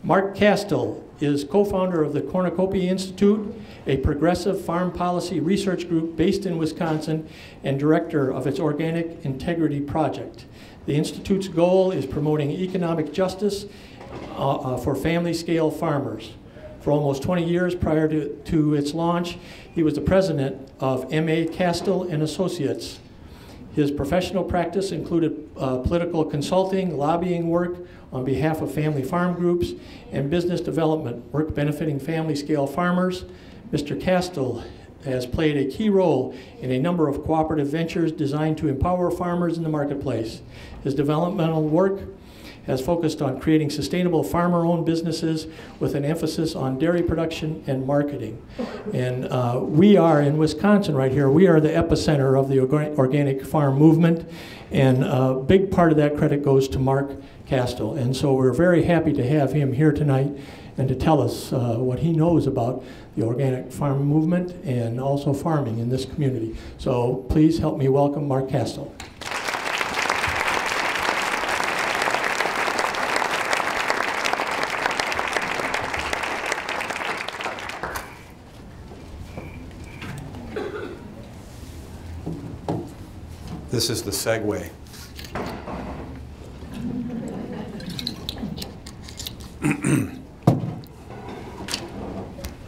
Mark Kastel is co-founder of the Cornucopia Institute, a progressive farm policy research group based in Wisconsin, and director of its Organic Integrity Project. The Institute's goal is promoting economic justice for family-scale farmers. For almost 20 years prior to its launch, he was the president of M.A. Kastel and Associates. His professional practice included political consulting, lobbying work on behalf of family farm groups, and business development work benefiting family-scale farmers. Mr. Kastel has played a key role in a number of cooperative ventures designed to empower farmers in the marketplace. His developmental work has focused on creating sustainable farmer-owned businesses with an emphasis on dairy production and marketing. And we are in Wisconsin right here. We are the epicenter of the organic farm movement, and a big part of that credit goes to Mark Kastel. And so we're very happy to have him here tonight and to tell us what he knows about the organic farm movement and also farming in this community. So please help me welcome Mark Kastel. This is the segue.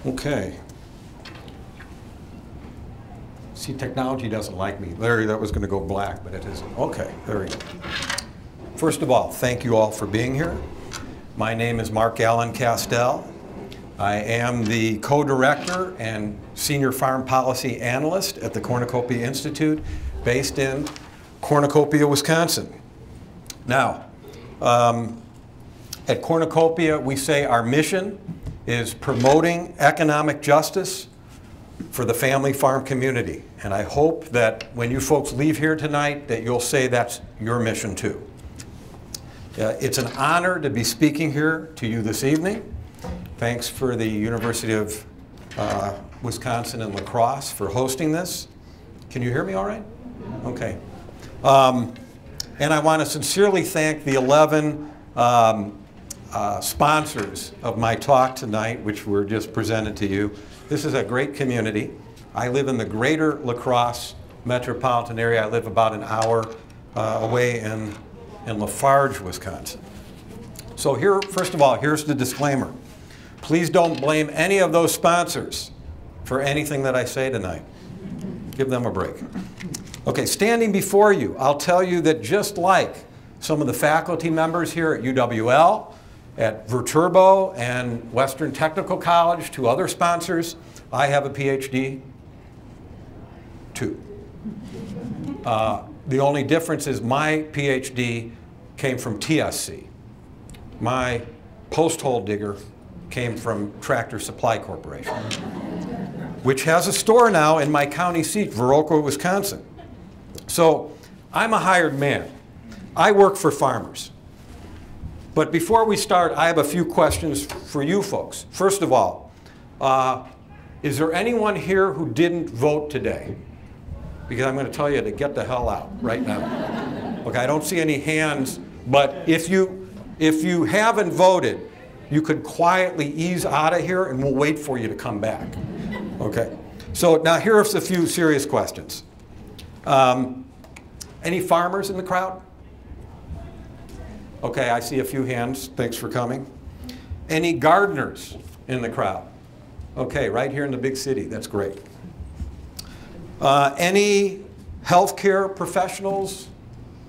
Okay. See, technology doesn't like me. Larry, that was going to go black, but it isn't. Okay, there we go. First of all, thank you all for being here. My name is Mark Allen Kastel. I am the co-director and senior farm policy analyst at the Cornucopia Institute, based in Cornucopia, Wisconsin. Now, at Cornucopia, we say our mission is promoting economic justice for the family farm community. And I hope that when you folks leave here tonight that you'll say that's your mission too. It's an honor to be speaking here to you this evening. Thanks for the University of Wisconsin-La Crosse for hosting this. Can you hear me all right? Okay. And I want to sincerely thank the 11 sponsors of my talk tonight, which were just presented to you. This is a great community. I live in the greater La Crosse metropolitan area. I live about an hour away in Lafarge, Wisconsin. So here, first of all, here's the disclaimer. Please don't blame any of those sponsors for anything that I say tonight. Give them a break. Okay, standing before you, I'll tell you that just like some of the faculty members here at UWL, at Viterbo and Western Technical College, two other sponsors, I have a PhD, too. The only difference is my PhD came from TSC. My post-hole digger came from Tractor Supply Corporation, which has a store now in my county seat, Viroqua, Wisconsin. So I'm a hired man. I work for farmers. But before we start, I have a few questions for you folks. First of all, is there anyone here who didn't vote today? Because I'm going to tell you to get the hell out right now. Okay, I don't see any hands, but if you haven't voted, you could quietly ease out of here and we'll wait for you to come back. Okay, so now here's a few serious questions. Any farmers in the crowd? Okay, I see a few hands. Thanks for coming. Any gardeners in the crowd? Okay, right here in the big city. That's great. Any healthcare professionals,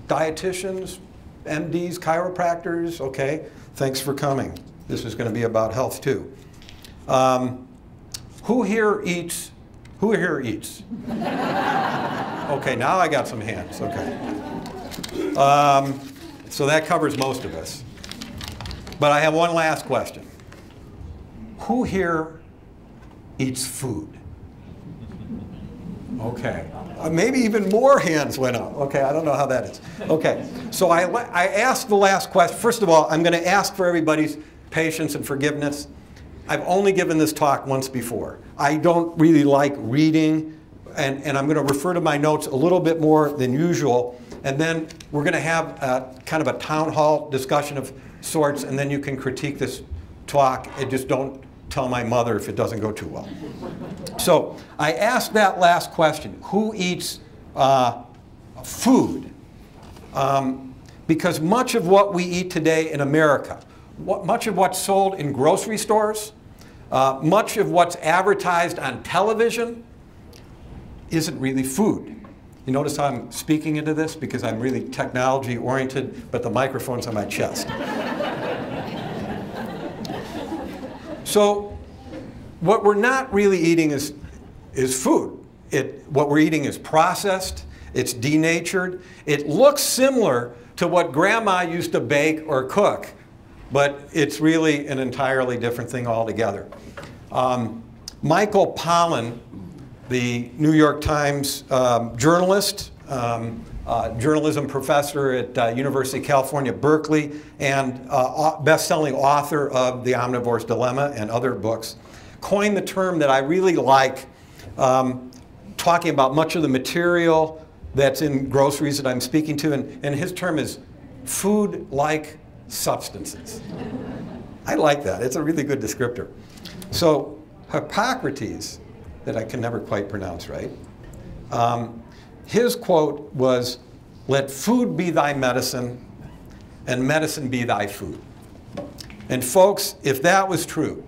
dietitians, MDs, chiropractors? Okay, thanks for coming. This is going to be about health too. Who here eats? Who here eats? Okay, now I got some hands. Okay. So that covers most of us. But I have one last question. Who here eats food? Okay. Maybe even more hands went up. Okay, I don't know how that is. Okay, so I asked the last question. First of all, I'm going to ask for everybody's patience and forgiveness. I've only given this talk once before. I don't really like reading, and I'm going to refer to my notes a little bit more than usual. And then we're going to have kind of a town hall discussion of sorts, and then you can critique this talk and just don't tell my mother if it doesn't go too well. So I asked that last question, who eats food? Because much of what we eat today in America, much of what's sold in grocery stores, much of what's advertised on television isn't really food. You notice how I'm speaking into this? Because I'm really technology oriented, but the microphone's on my chest. So what we're not really eating is food. What we're eating is processed, it's denatured. It looks similar to what grandma used to bake or cook, but it's really an entirely different thing altogether. Michael Pollan, the New York Times journalist, journalism professor at University of California, Berkeley, and best-selling author of The Omnivore's Dilemma and other books, coined the term that I really like, talking about much of the material that's in groceries that I'm speaking to, and his term is food-like substances. I like that. It's a really good descriptor. So Hippocrates, that I can never quite pronounce right, his quote was, "Let food be thy medicine, and medicine be thy food." And folks, if that was true,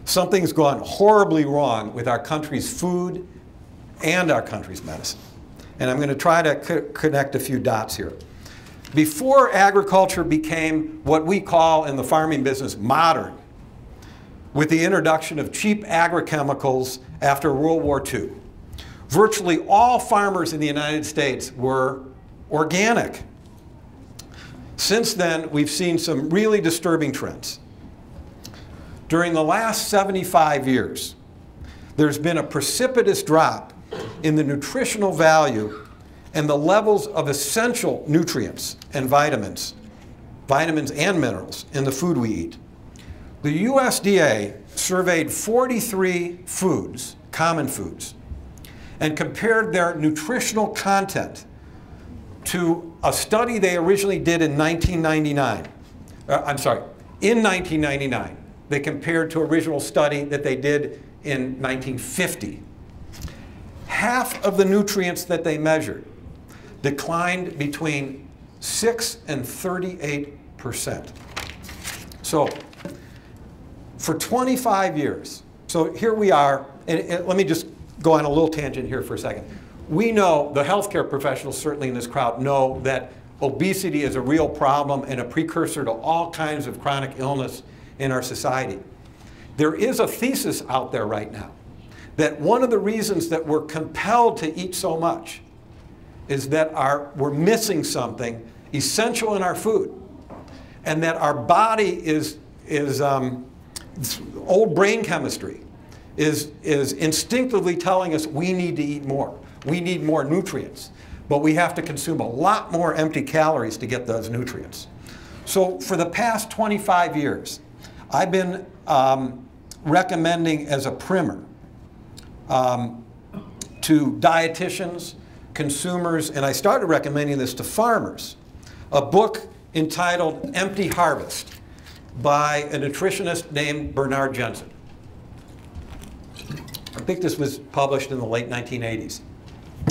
something's gone horribly wrong with our country's food and our country's medicine. And I'm going to try to connect a few dots here. Before agriculture became what we call in the farming business modern, with the introduction of cheap agrochemicals after World War II, virtually all farmers in the United States were organic. Since then, we've seen some really disturbing trends. During the last 75 years, there's been a precipitous drop in the nutritional value and the levels of essential nutrients and vitamins and minerals in the food we eat. The USDA surveyed 43 foods, common foods, and compared their nutritional content to a study they originally did in 1999. In 1999. They compared to an original study that they did in 1950. Half of the nutrients that they measured declined between 6 and 38%. So for 25 years, so here we are, and let me just go on a little tangent here for a second. We know, the healthcare professionals certainly in this crowd know that obesity is a real problem and a precursor to all kinds of chronic illness in our society. There is a thesis out there right now that one of the reasons that we're compelled to eat so much is that we're missing something essential in our food, and that our body is old brain chemistry is instinctively telling us we need to eat more. We need more nutrients, but we have to consume a lot more empty calories to get those nutrients. So for the past 25 years, I've been recommending as a primer to dietitians, consumers, and I started recommending this to farmers, a book entitled Empty Harvest by a nutritionist named Bernard Jensen. I think this was published in the late 1980s.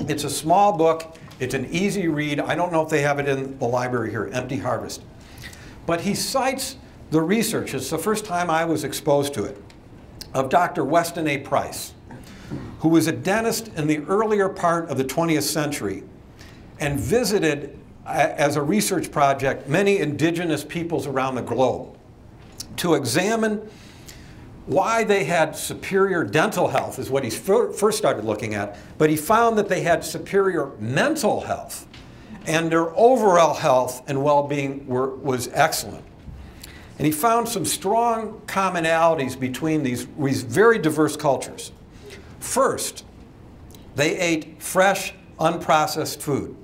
It's a small book. It's an easy read. I don't know if they have it in the library here, Empty Harvest. But he cites the research, it's the first time I was exposed to it, of Dr. Weston A. Price, who was a dentist in the earlier part of the 20th century and visited, as a research project, many indigenous peoples around the globe to examine why they had superior dental health, is what he first started looking at, but he found that they had superior mental health, and their overall health and well-being was excellent. And he found some strong commonalities between these very diverse cultures. First, they ate fresh, unprocessed food,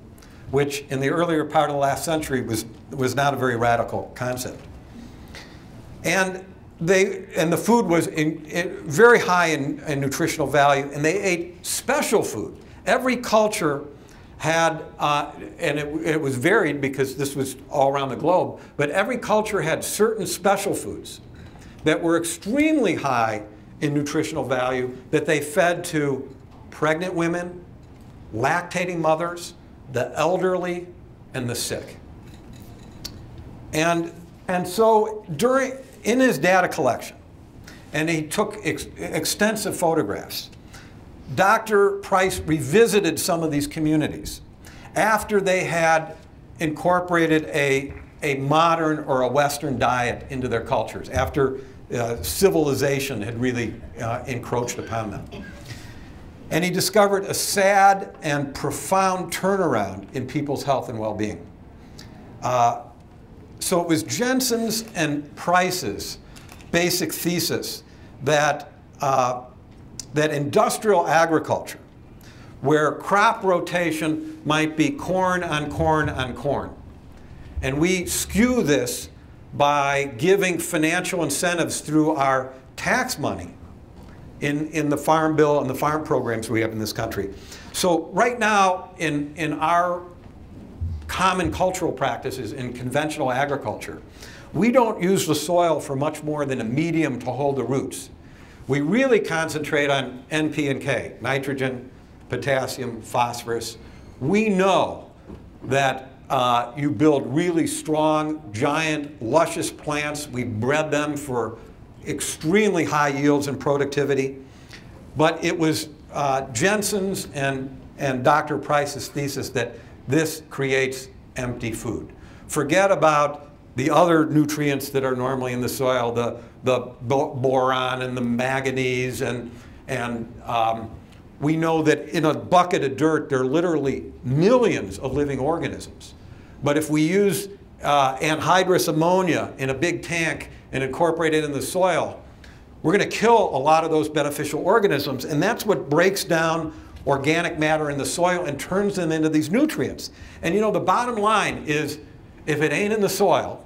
which in the earlier part of the last century was not a very radical concept. And the food was very high in nutritional value, and they ate special food. Every culture had, and it was varied because this was all around the globe, but every culture had certain special foods that were extremely high in nutritional value that they fed to pregnant women, lactating mothers, the elderly, and the sick. And so in his data collection, and he took extensive photographs, Dr. Price revisited some of these communities after they had incorporated a modern or a Western diet into their cultures, after civilization had really encroached upon them. And he discovered a sad and profound turnaround in people's health and well-being. So it was Jensen's and Price's basic thesis that, that industrial agriculture, where crop rotation might be corn on corn on corn, and we skew this by giving financial incentives through our tax money in the farm bill and the farm programs we have in this country. So right now in our common cultural practices in conventional agriculture, we don't use the soil for much more than a medium to hold the roots. We really concentrate on NP and K, nitrogen, potassium, phosphorus. We know that you build really strong, giant, luscious plants. We bred them for extremely high yields and productivity. But it was Jensen's and Dr. Price's thesis that this creates empty food. Forget about the other nutrients that are normally in the soil, the boron and the manganese, and we know that in a bucket of dirt there are literally millions of living organisms. But if we use anhydrous ammonia in a big tank and incorporate it in the soil, we're going to kill a lot of those beneficial organisms, and that's what breaks down organic matter in the soil and turns them into these nutrients. And you know, the bottom line is, if it ain't in the soil,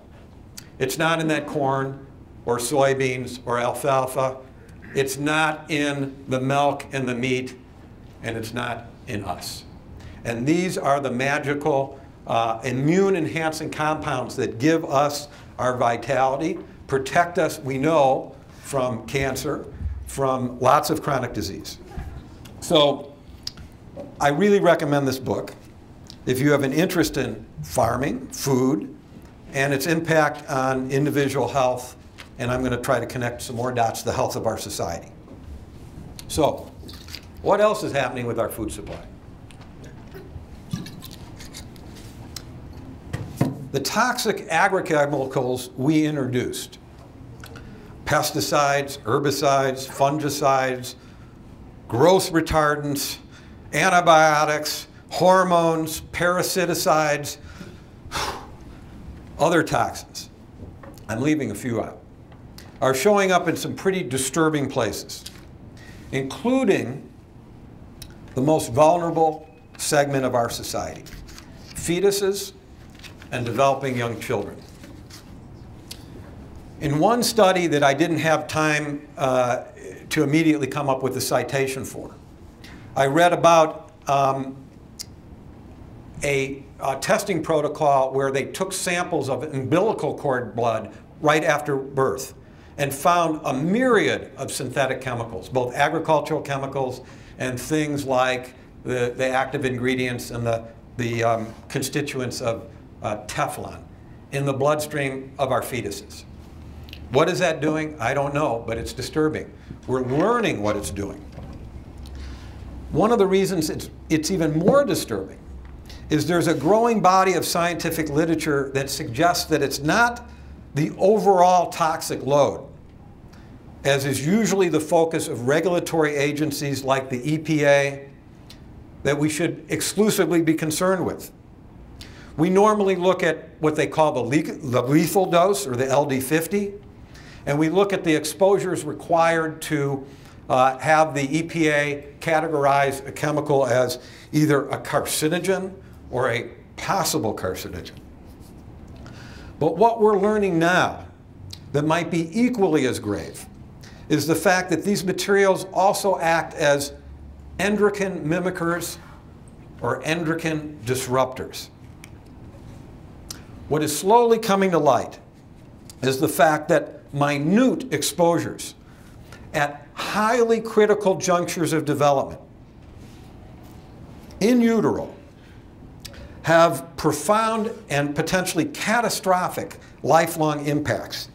it's not in that corn or soybeans or alfalfa, it's not in the milk and the meat, and it's not in us. And these are the magical immune-enhancing compounds that give us our vitality, protect us, we know, from cancer, from lots of chronic disease. So I really recommend this book if you have an interest in farming, food, and its impact on individual health, and I'm going to try to connect some more dots to the health of our society. So, what else is happening with our food supply? The toxic agrochemicals we introduced, pesticides, herbicides, fungicides, growth retardants, antibiotics, hormones, parasiticides, other toxins, I'm leaving a few out, are showing up in some pretty disturbing places, including the most vulnerable segment of our society, fetuses and developing young children. In one study that I didn't have time to immediately come up with a citation for, I read about a testing protocol where they took samples of umbilical cord blood right after birth and found a myriad of synthetic chemicals, both agricultural chemicals and things like the active ingredients and the constituents of Teflon in the bloodstream of our fetuses. What is that doing? I don't know, but it's disturbing. We're learning what it's doing. One of the reasons it's even more disturbing is there's a growing body of scientific literature that suggests that it's not the overall toxic load, as is usually the focus of regulatory agencies like the EPA, that we should exclusively be concerned with. We normally look at what they call the lethal dose, or the LD50, and we look at the exposures required to have the EPA categorize a chemical as either a carcinogen or a possible carcinogen. But what we're learning now that might be equally as grave is the fact that these materials also act as endocrine mimickers or endocrine disruptors. What is slowly coming to light is the fact that minute exposures at highly critical junctures of development in utero have profound and potentially catastrophic lifelong impacts.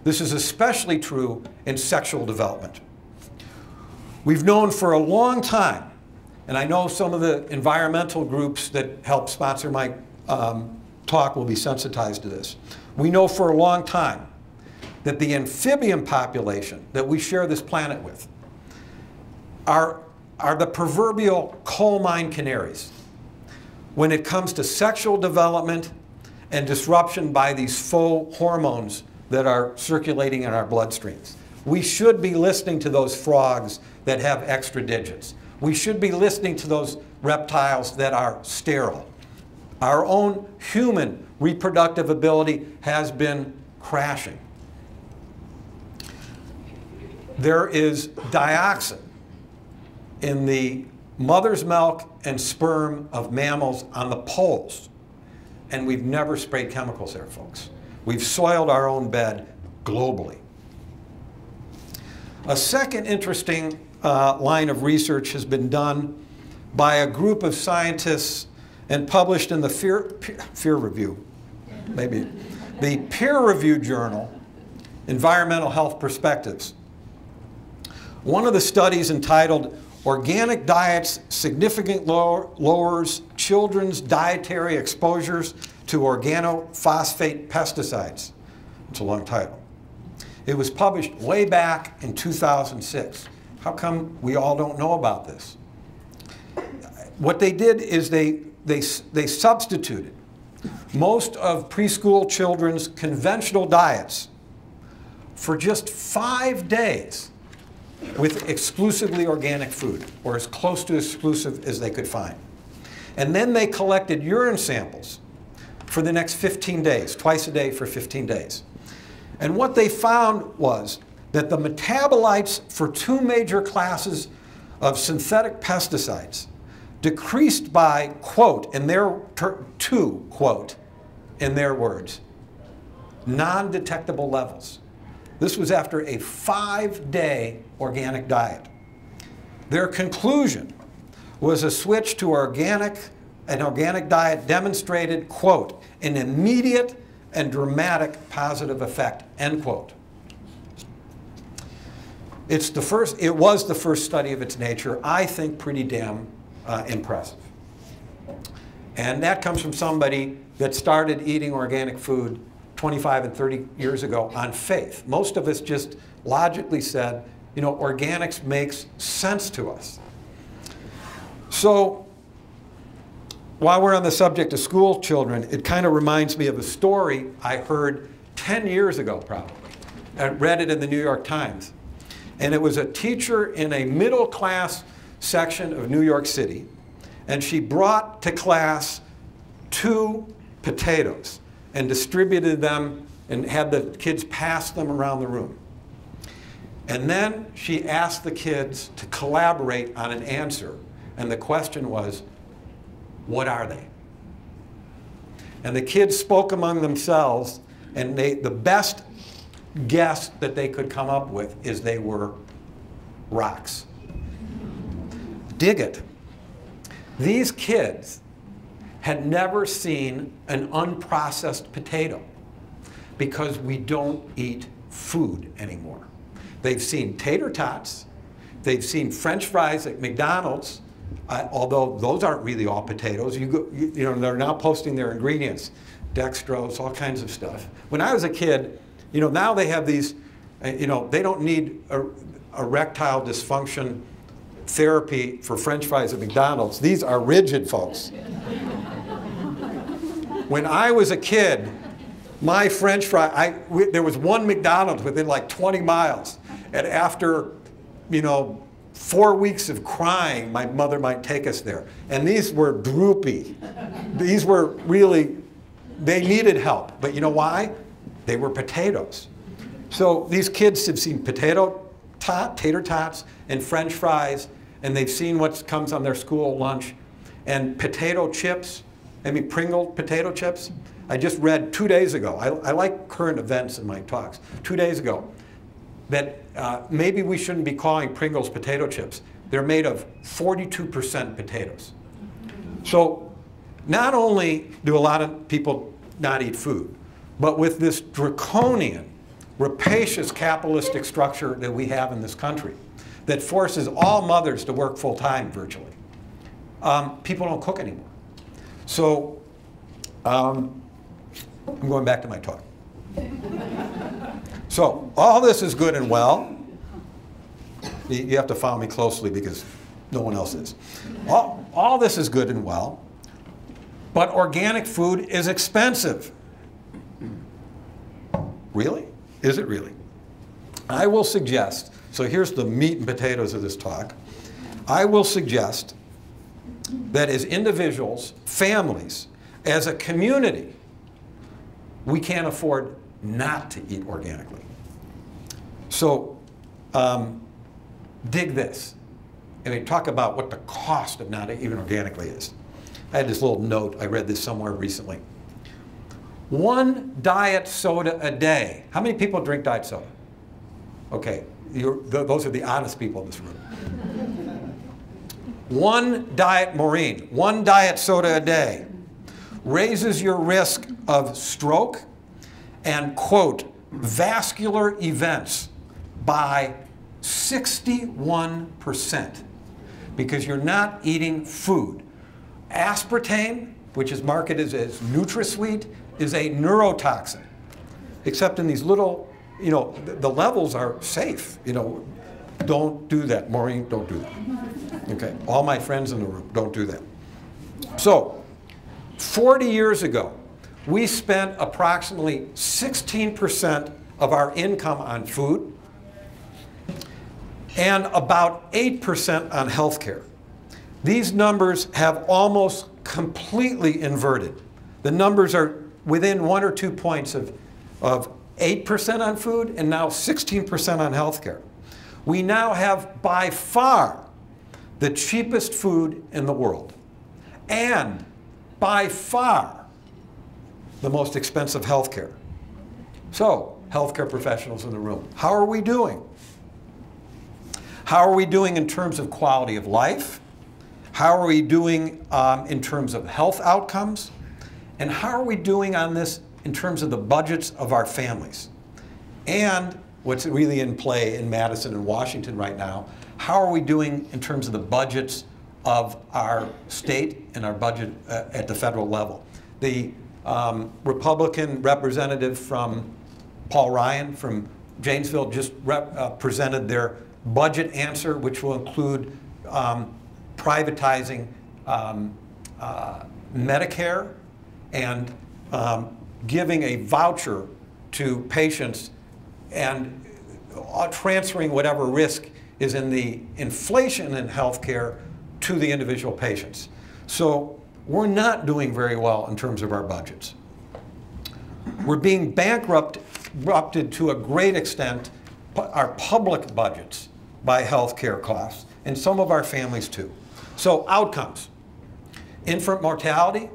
This is especially true in sexual development. We've known for a long time, and I know some of the environmental groups that help sponsor my talk will be sensitized to this. We know for a long time that the amphibian population that we share this planet with are the proverbial coal mine canaries when it comes to sexual development and disruption by these faux hormones that are circulating in our bloodstreams. We should be listening to those frogs that have extra digits. We should be listening to those reptiles that are sterile. Our own human reproductive ability has been crashing. There is dioxin in the mother's milk and sperm of mammals on the poles, and we've never sprayed chemicals there, folks. We've soiled our own bed globally. A second interesting line of research has been done by a group of scientists and published in the the peer-reviewed journal, Environmental Health Perspectives. One of the studies entitled Organic Diets Significantly Lowers Children's Dietary Exposures to Organophosphate Pesticides. It's a long title. It was published way back in 2006. How come we all don't know about this? What they did is they substituted most of preschool children's conventional diets for just 5 days with exclusively organic food, or as close to exclusive as they could find. And then they collected urine samples for the next 15 days, twice a day for 15 days. And what they found was that the metabolites for 2 major classes of synthetic pesticides decreased by, quote, in their words, non-detectable levels. This was after a 5-day organic diet. Their conclusion was a switch to an organic diet demonstrated, quote, an immediate and dramatic positive effect, end quote. It was the first study of its nature, I think pretty damn impressive. And that comes from somebody that started eating organic food 25 and 30 years ago on faith. Most of us just logically said, you know, organics makes sense to us. So while we're on the subject of school children, it kind of reminds me of a story I heard 10 years ago probably. I read it in the New York Times. And it was a teacher in a middle class section of New York City, and she brought to class 2 potatoes and distributed them and had the kids pass them around the room. And then she asked the kids to collaborate on an answer, and the question was, what are they? And the kids spoke among themselves, and the best guess that they could come up with is they were rocks. Dig it. These kids had never seen an unprocessed potato because we don't eat food anymore. They've seen tater tots, they've seen French fries at McDonald's, although those aren't really all potatoes. You know, they're now posting their ingredients, dextrose, all kinds of stuff. When I was a kid, you know, now they have these, you know, they don't need erectile dysfunction therapy for French fries at McDonald's. These are rigid, folks. When I was a kid, my French fry, there was one McDonald's within like 20 miles. And after, you know, 4 weeks of crying, my mother might take us there. And these were droopy. These were really, they needed help. But you know why? They were potatoes. So these kids have seen tater tots and French fries, and they've seen what comes on their school lunch. And potato chips, I mean Pringle potato chips, I just read 2 days ago, I like current events in my talks, 2 days ago, that maybe we shouldn't be calling Pringles potato chips. They're made of 42% potatoes. So not only do a lot of people not eat food, but with this draconian, rapacious capitalistic structure that we have in this country that forces all mothers to work full-time virtually, people don't cook anymore. So I'm going back to my talk. So all this is good and well. You have to follow me closely because no one else is. All this is good and well, but organic food is expensive. Really? Is it really? I will suggest, so here's the meat and potatoes of this talk. I will suggest that as individuals, families, as a community, we can't afford not to eat organically. So dig this. And they talk about what the cost of not eating organically is. I had this little note, I read this somewhere recently. 1 diet soda a day. How many people drink diet soda? Okay, those are the honest people in this room. 1 diet Maureen, 1 diet soda a day raises your risk of stroke and, quote, vascular events by 61% because you're not eating food. Aspartame, which is marketed as NutraSweet, is a neurotoxin, except in these little, the levels are safe. Don't do that. Maureen, don't do that. Okay, all my friends in the room, don't do that. So, 40 years ago, we spent approximately 16% of our income on food and about 8% on health care. These numbers have almost completely inverted. The numbers are within 1 or 2 points of 8% on food and now 16% on health care. We now have by far the cheapest food in the world and by far the most expensive health care. So, healthcare professionals in the room, how are we doing? How are we doing in terms of quality of life? How are we doing in terms of health outcomes? And how are we doing on this in terms of the budgets of our families? And what's really in play in Madison and Washington right now, how are we doing in terms of the budgets of our state and our budget at the federal level? The Republican representative from Paul Ryan from Janesville just presented their budget answer, which will include privatizing Medicare and giving a voucher to patients and transferring whatever risk is in the inflation in healthcare to the individual patients. So we're not doing very well in terms of our budgets. We're being bankrupted to a great extent, our public budgets, by healthcare costs, and some of our families too. So outcomes: infant mortality,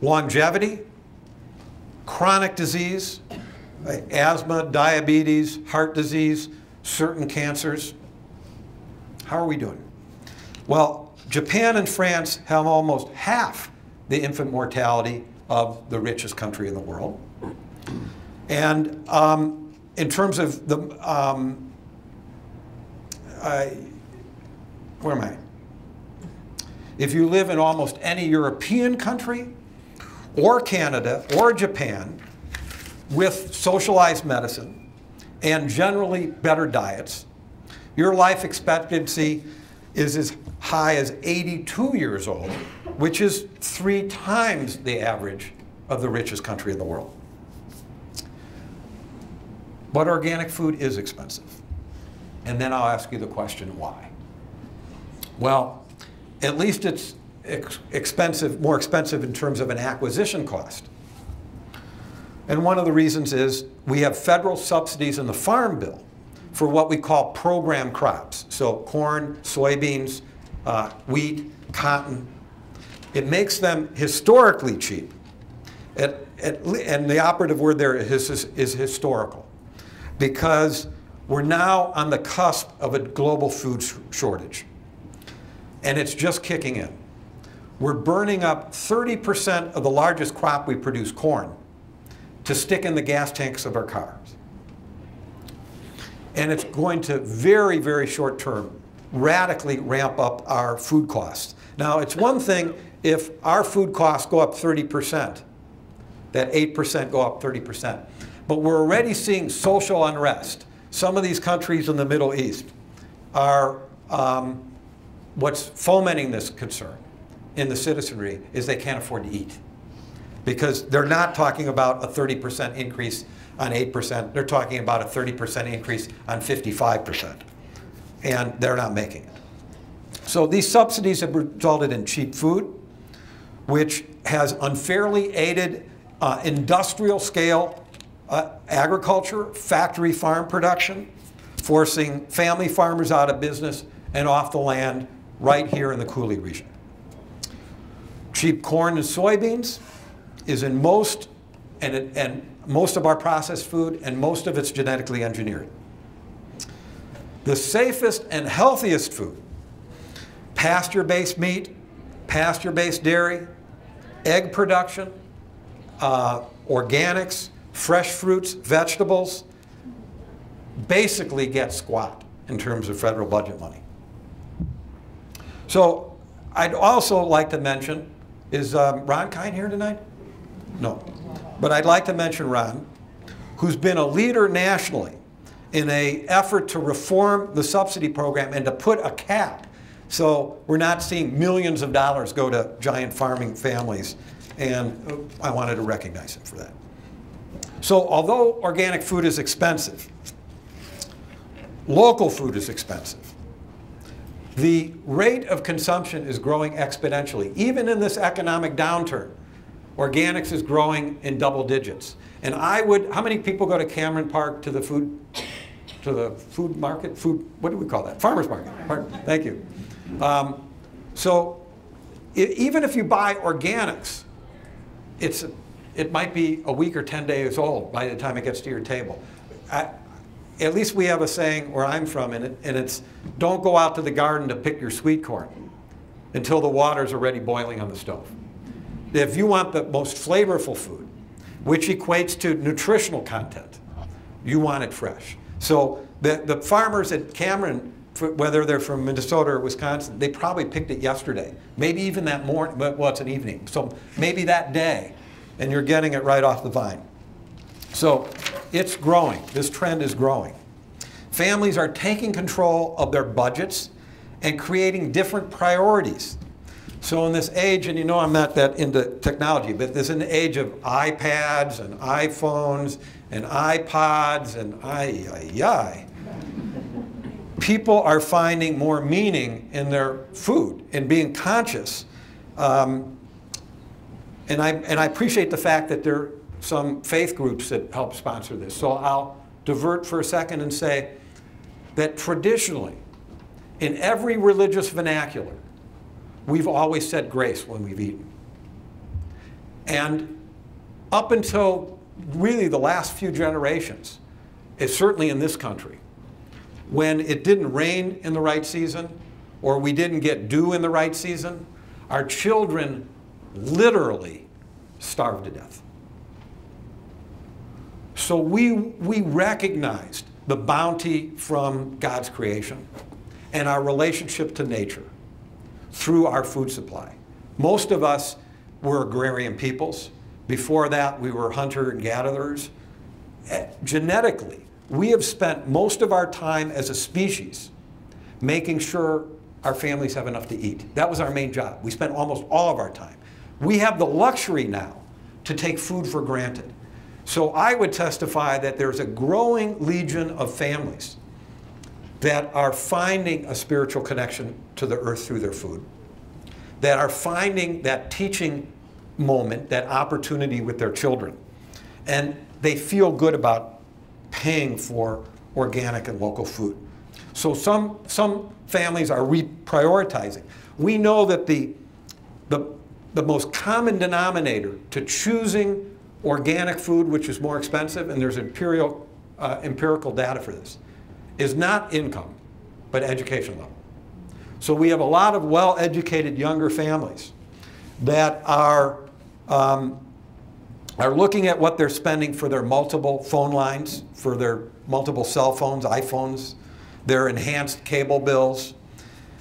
longevity, chronic disease, asthma, diabetes, heart disease, certain cancers. How are we doing? Well, Japan and France have almost half the infant mortality of the richest country in the world. And in terms of the, where am I? If you live in almost any European country, or Canada, or Japan, with socialized medicine and generally better diets, your life expectancy is as high as 82 years old, which is 3 times the average of the richest country in the world. But organic food is expensive. And then I'll ask you the question, why? Well, at least it's expensive, more expensive in terms of an acquisition cost. And one of the reasons is we have federal subsidies in the Farm Bill for what we call program crops. So corn, soybeans, wheat, cotton. It makes them historically cheap. And the operative word there is historical, because we're now on the cusp of a global food shortage, and it's just kicking in. We're burning up 30% of the largest crop we produce, corn, to stick in the gas tanks of our cars. And it's going to very, very short term radically ramp up our food costs. Now, it's one thing if our food costs go up 30%, that 8% go up 30%. But we're already seeing social unrest. Some of these countries in the Middle East are, what's fomenting this concern in the citizenry is they can't afford to eat. Because they're not talking about a 30% increase on 8%, they're talking about a 30% increase on 55%. And they're not making it. So these subsidies have resulted in cheap food, which has unfairly aided industrial scale agriculture, factory farm production, forcing family farmers out of business and off the land right here in the Coulee region. Cheap corn and soybeans is in most, and most of our processed food, and most of it's genetically engineered. The safest and healthiest food, pasture-based meat, pasture-based dairy, egg production, organics, fresh fruits, vegetables, basically get squat in terms of federal budget money. So I'd also like to mention, is Ron Kine here tonight? No. But I'd like to mention Ron, who's been a leader nationally in an effort to reform the subsidy program and to put a cap so we're not seeing millions of dollars go to giant farming families. And I wanted to recognize him for that. So although organic food is expensive, local food is expensive. The rate of consumption is growing exponentially. Even in this economic downturn, organics is growing in double digits. And how many people go to Cameron Park to the food market? What do we call that? Farmers market. Thank you. Even if you buy organics, it might be a week or 10 days old by the time it gets to your table. At least we have a saying where I'm from, and it's don't go out to the garden to pick your sweet corn until the water's already boiling on the stove. If you want the most flavorful food, which equates to nutritional content, you want it fresh. So the farmers at Cameron, whether they're from Minnesota or Wisconsin, they probably picked it yesterday. Maybe even that morning, well, it's an evening. So maybe that day, and you're getting it right off the vine. So it's growing. This trend is growing. Families are taking control of their budgets and creating different priorities. So in this age, and you know I'm not that into technology, but this is an age of iPads and iPhones and iPods and people are finding more meaning in their food and being conscious. And I appreciate the fact that there are some faith groups that help sponsor this. So I'll divert for a second and say that traditionally, in every religious vernacular, we've always said grace when we've eaten. And up until really the last few generations, it's certainly in this country, when it didn't rain in the right season or we didn't get dew in the right season, our children literally starved to death. So we recognized the bounty from God's creation and our relationship to nature through our food supply. Most of us were agrarian peoples. Before that, we were hunter and gatherers. Genetically, we have spent most of our time as a species making sure our families have enough to eat. That was our main job. We spent almost all of our time. We have the luxury now to take food for granted. So I would testify that there's a growing legion of families that are finding a spiritual connection to the earth through their food, that are finding that teaching moment, that opportunity with their children. And they feel good about paying for organic and local food. So some families are reprioritizing. We know that the the most common denominator to choosing organic food, which is more expensive, and there's empirical data for this, is not income, but education level. So we have a lot of well-educated younger families that are looking at what they're spending for their multiple phone lines, for their multiple cell phones, iPhones, their enhanced cable bills,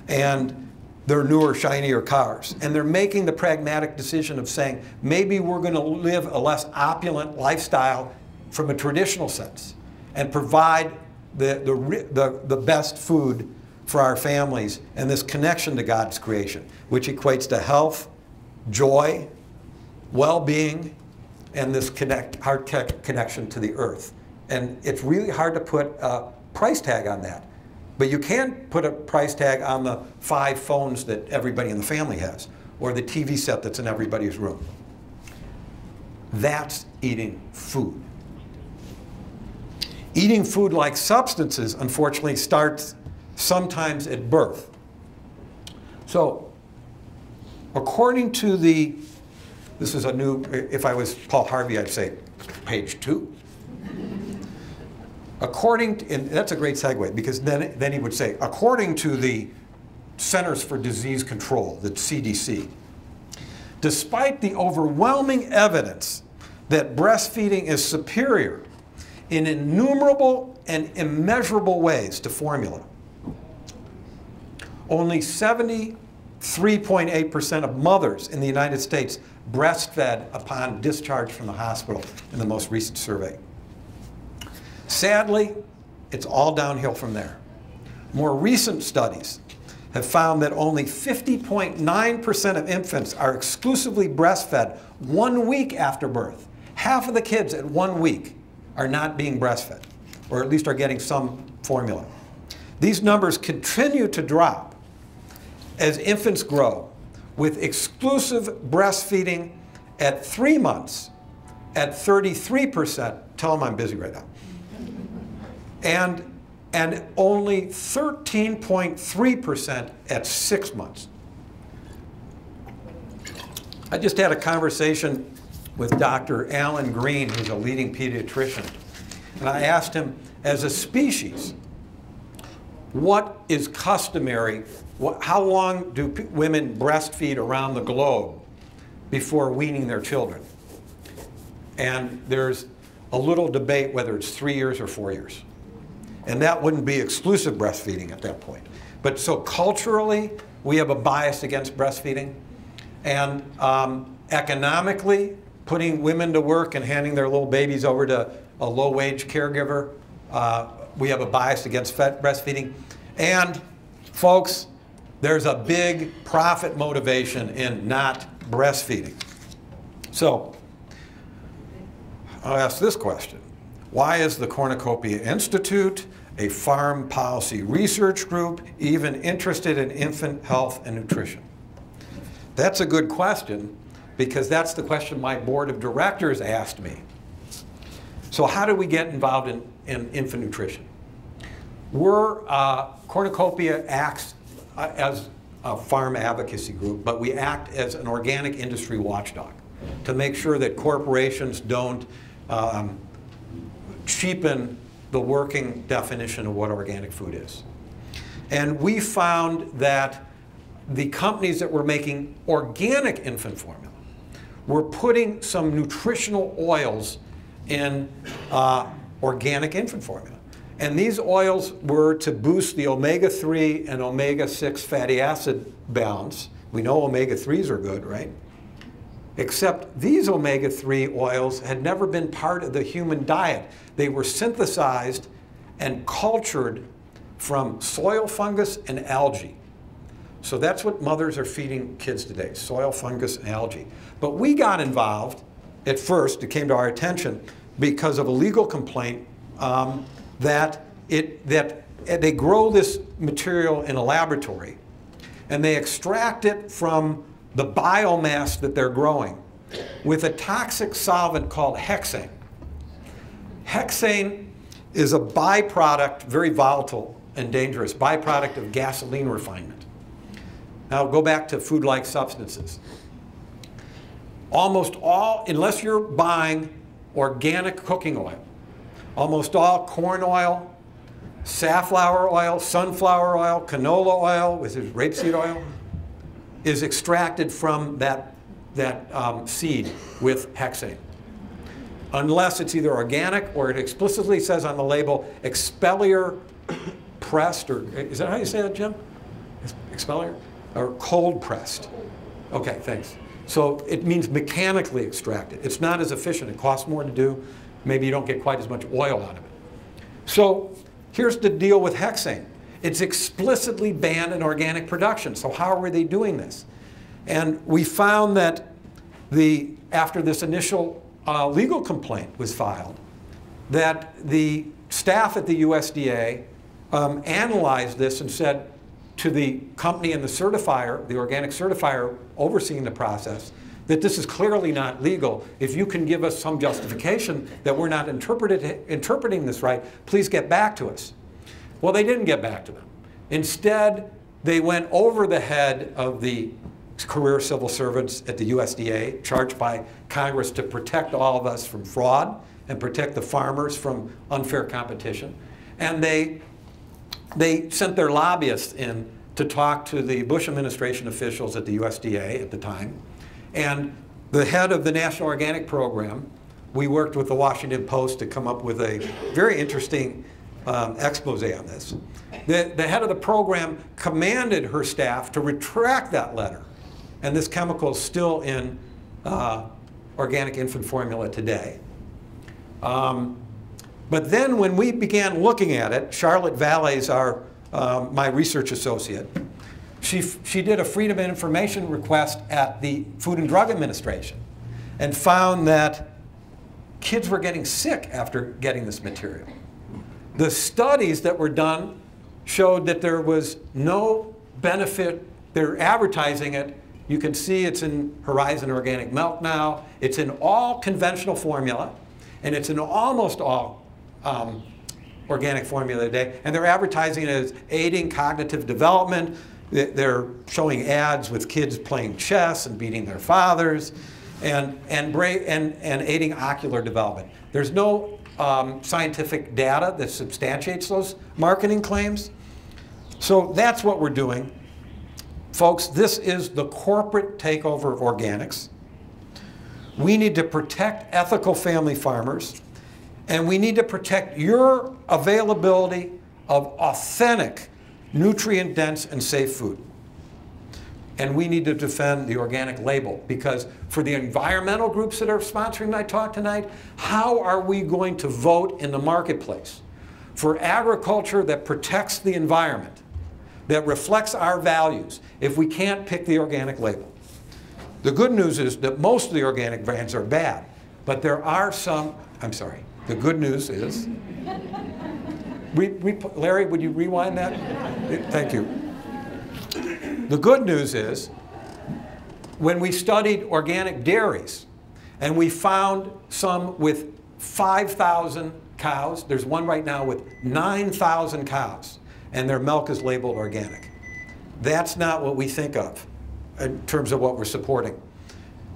and their newer, shinier cars. And they're making the pragmatic decision of saying, maybe we're going to live a less opulent lifestyle from a traditional sense and provide the best food for our families and this connection to God's creation, which equates to health, joy, well-being, and this hard connection to the earth. And it's really hard to put a price tag on that. But you can put a price tag on the 5 phones that everybody in the family has, or the TV set that's in everybody's room. That's eating food. Eating food like substances, unfortunately, starts sometimes at birth. So, according to this is a new, if I was Paul Harvey, I'd say page 2. And that's a great segue, because then he would say, according to the Centers for Disease Control, the CDC, despite the overwhelming evidence that breastfeeding is superior in innumerable and immeasurable ways to formula, only 73.8% of mothers in the United States breastfed upon discharge from the hospital in the most recent survey. Sadly, it's all downhill from there. More recent studies have found that only 50.9% of infants are exclusively breastfed 1 week after birth. Half of the kids at 1 week are not being breastfed, or at least are getting some formula. These numbers continue to drop as infants grow, with exclusive breastfeeding at 3 months at 33%. Tell them I'm busy right now. And only 13.3% at 6 months. I just had a conversation with Dr. Alan Green, who's a leading pediatrician, and I asked him, as a species, what is customary? How long do women breastfeed around the globe before weaning their children? And there's a little debate whether it's 3 years or 4 years. And that wouldn't be exclusive breastfeeding at that point. But so culturally, we have a bias against breastfeeding. And economically, putting women to work and handing their little babies over to a low-wage caregiver, we have a bias against breastfeeding. And folks, there's a big profit motivation in not breastfeeding. So I'll ask this question. Why is the Cornucopia Institute, a farm policy research group, even interested in infant health and nutrition? That's a good question, because that's the question my board of directors asked me. So how do we get involved in infant nutrition? Cornucopia acts as a farm advocacy group, but we act as an organic industry watchdog to make sure that corporations don't cheapen the working definition of what organic food is. And we found that the companies that were making organic infant formula were putting some nutritional oils in organic infant formula. And these oils were to boost the omega-3 and omega-6 fatty acid balance. We know omega-3s are good, right? Except these omega-3 oils had never been part of the human diet. They were synthesized and cultured from soil fungus and algae. So that's what mothers are feeding kids today, soil fungus and algae. But we got involved at first, it came to our attention, because of a legal complaint that they grow this material in a laboratory and they extract it from the biomass that they're growing with a toxic solvent called hexane. Hexane is a byproduct, very volatile and dangerous, byproduct of gasoline refinement. Now go back to food-like substances. almost all, unless you're buying organic cooking oil, almost all corn oil, safflower oil, sunflower oil, canola oil, which is rapeseed oil, is extracted from that seed with hexane. Unless it's either organic or it explicitly says on the label, expeller pressed, or is that how you say that, Jim? Expeller? Or cold pressed. Okay, thanks. So it means mechanically extracted. It's not as efficient. It costs more to do. Maybe you don't get quite as much oil out of it. So here's the deal with hexane. It's explicitly banned in organic production. So how were they doing this? And we found that after this initial legal complaint was filed, that the staff at the USDA analyzed this and said to the company and the certifier, the organic certifier overseeing the process, that this is clearly not legal. If you can give us some justification that we're not interpreting this right, please get back to us. Well, they didn't get back to them. Instead, they went over the head of the career civil servants at the USDA, charged by Congress to protect all of us from fraud and protect the farmers from unfair competition. And they sent their lobbyists in to talk to the Bush administration officials at the USDA at the time. And the head of the National Organic Program, we worked with the Washington Post to come up with a very interesting expose on this. The head of the program commanded her staff to retract that letter. And this chemical is still in organic infant formula today. But then when we began looking at it, Charlotte Valle's my research associate, she did a Freedom of Information request at the Food and Drug Administration and found that kids were getting sick after getting this material. The studies that were done showed that there was no benefit. They're advertising it. You can see it's in Horizon Organic Milk now. It's in all conventional formula, and it's in almost all organic formula today. And they're advertising it as aiding cognitive development. They're showing ads with kids playing chess and beating their fathers, and aiding ocular development. There's no scientific data that substantiates those marketing claims. So that's what we're doing. Folks, this is the corporate takeover of organics. We need to protect ethical family farmers, and we need to protect your availability of authentic, nutrient-dense, and safe food. And we need to defend the organic label, because for the environmental groups that are sponsoring my talk tonight, how are we going to vote in the marketplace for agriculture that protects the environment, that reflects our values, if we can't pick the organic label? The good news is that most of the organic brands are bad, but there are some, the good news is, Larry, would you rewind that? Thank you. The good news is, when we studied organic dairies, and we found some with 5,000 cows, there's one right now with 9,000 cows, and their milk is labeled organic. That's not what we think of in terms of what we're supporting.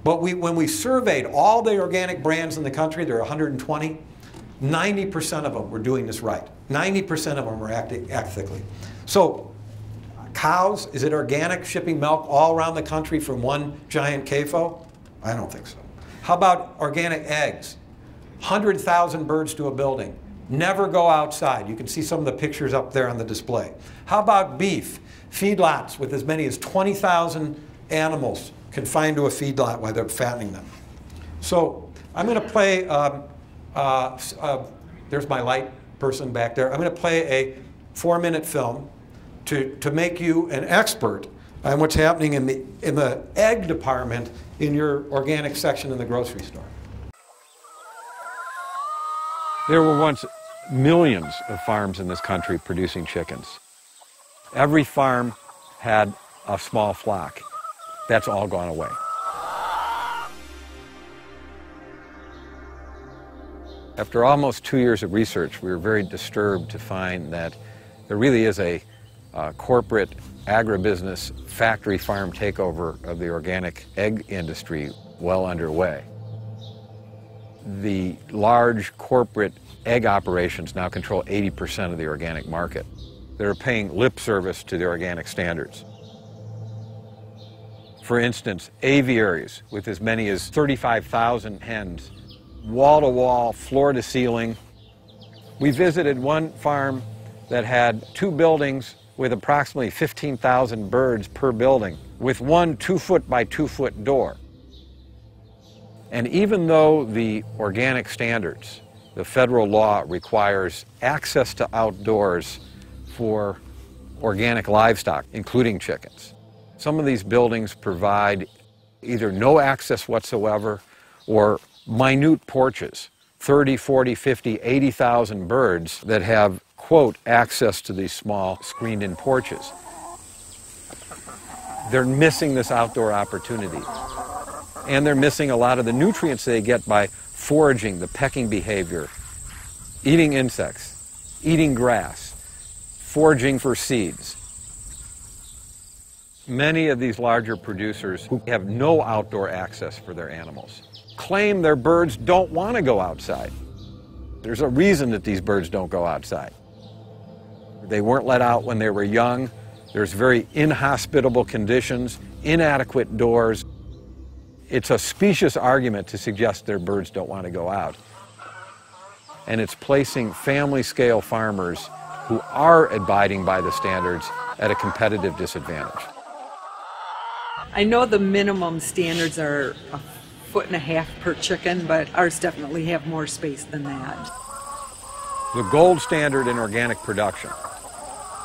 But when we surveyed all the organic brands in the country, there are 120, 90% of them were doing this right. 90% of them were acting ethically. So cows, is it organic, shipping milk all around the country from one giant CAFO? I don't think so. How about organic eggs? 100,000 birds to a building. Never go outside. You can see some of the pictures up there on the display. How about beef? Feedlots with as many as 20,000 animals confined to a feedlot while they're fattening them. So I'm going to play, there's my light person back there. I'm going to play a 4-minute film to make you an expert on what's happening in the egg department in your organic section in the grocery store. There were once millions of farms in this country producing chickens. Every farm had a small flock. That's all gone away. After almost 2 years of research, we were very disturbed to find that there really is a corporate agribusiness factory farm takeover of the organic egg industry well underway. The large corporate egg operations now control 80% of the organic market. They're paying lip service to the organic standards. For instance, aviaries with as many as 35,000 hens, wall-to-wall, floor-to-ceiling. We visited one farm that had 2 buildings with approximately 15,000 birds per building, with one 2-foot by 2-foot door. And even though the organic standards, the federal law requires access to outdoors for organic livestock, including chickens, some of these buildings provide either no access whatsoever or minute porches, 30, 40, 50, 80,000 birds that have, quote, access to these small screened-in porches. They're missing this outdoor opportunity. And they're missing a lot of the nutrients they get by foraging, the pecking behavior, eating insects, eating grass, foraging for seeds. Many of these larger producers who have no outdoor access for their animals claim their birds don't want to go outside. There's a reason that these birds don't go outside. They weren't let out when they were young. There's very inhospitable conditions, inadequate doors. It's a specious argument to suggest their birds don't want to go out. And it's placing family-scale farmers who are abiding by the standards at a competitive disadvantage. I know the minimum standards are 1.5 feet per chicken, but ours definitely have more space than that. The gold standard in organic production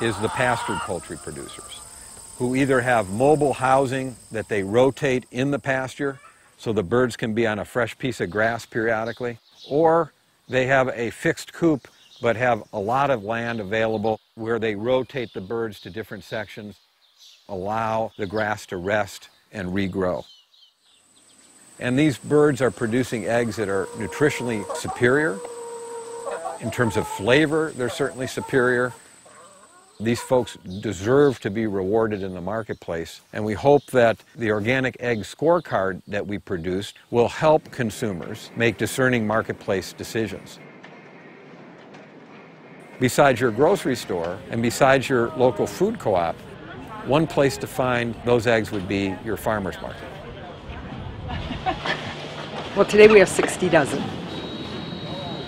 is the pastured poultry producers, who either have mobile housing that they rotate in the pasture so the birds can be on a fresh piece of grass periodically, or they have a fixed coop but have a lot of land available where they rotate the birds to different sections, allow the grass to rest and regrow. And these birds are producing eggs that are nutritionally superior. In terms of flavor, they're certainly superior. These folks deserve to be rewarded in the marketplace, and we hope that the organic egg scorecard that we produced will help consumers make discerning marketplace decisions. Besides your grocery store and besides your local food co-op, one place to find those eggs would be your farmer's market. Well, today we have 60 dozen,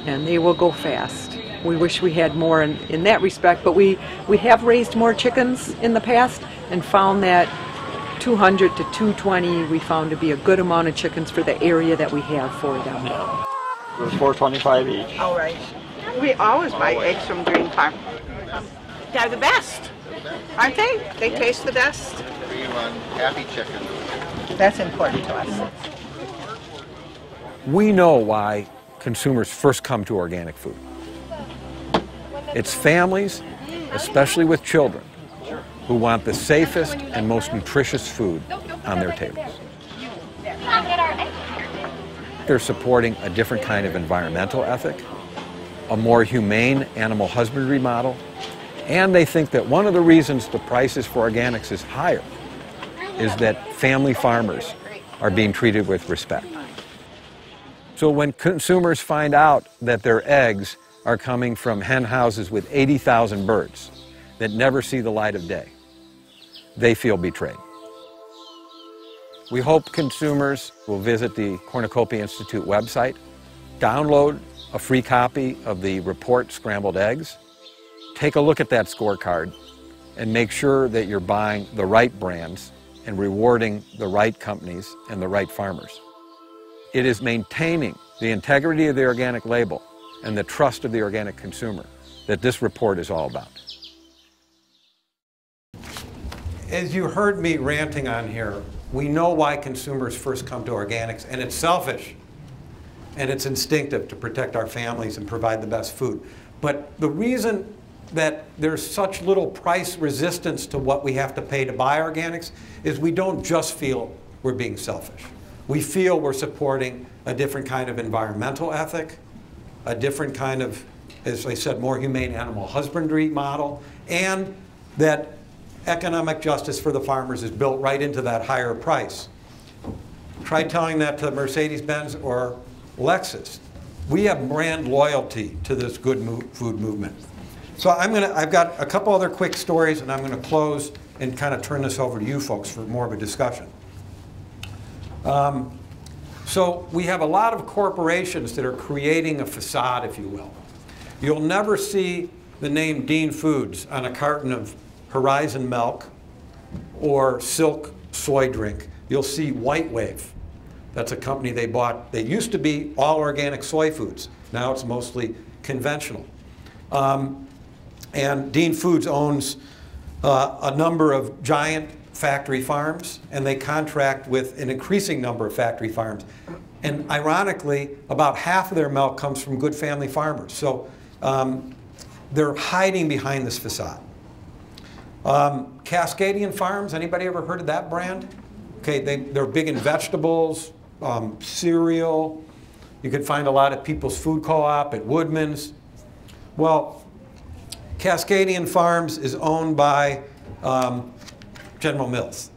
and they will go fast. We wish we had more in that respect, but we have raised more chickens in the past and found that 200 to 220 we found to be a good amount of chickens for the area that we have for them. Yeah. It was $4.25 each. All right. We always buy eggs from Green Farm. They're the best, aren't they? They taste the best. We run happy chicken. That's important to us. We know why consumers first come to organic food. It's families, especially with children, who want the safest and most nutritious food on their tables. They're supporting a different kind of environmental ethic, a more humane animal husbandry model, and they think that one of the reasons the prices for organics is higher is that family farmers are being treated with respect. So when consumers find out that their eggs are coming from hen houses with 80,000 birds that never see the light of day, they feel betrayed. We hope consumers will visit the Cornucopia Institute website, download a free copy of the report Scrambled Eggs, take a look at that scorecard, and make sure that you're buying the right brands and rewarding the right companies and the right farmers. It is maintaining the integrity of the organic label and the trust of the organic consumer that this report is all about. As you heard me ranting on here, we know why consumers first come to organics, and it's selfish and it's instinctive to protect our families and provide the best food. But the reason that there's such little price resistance to what we have to pay to buy organics is we don't just feel we're being selfish. We feel we're supporting a different kind of environmental ethic, a different kind of, as I said, more humane animal husbandry model, and that economic justice for the farmers is built right into that higher price. Try telling that to Mercedes-Benz or Lexus. We have brand loyalty to this good food movement. So I've got a couple other quick stories, and I'm going to close and kind of turn this over to you folks for more of a discussion. So we have a lot of corporations that are creating a facade, if you will. You'll never see the name Dean Foods on a carton of Horizon milk or Silk soy drink. You'll see White Wave. That's a company they bought. They used to be all organic soy foods. Now it's mostly conventional. And Dean Foods owns a number of giant factory farms, and they contract with an increasing number of factory farms. And ironically, about half of their milk comes from good family farmers. So they're hiding behind this facade. Cascadian Farms, anybody ever heard of that brand? Okay, they're big in vegetables, cereal. You can find a lot at People's Food Co-op, at Woodman's. Well, Cascadian Farms is owned by General Mills.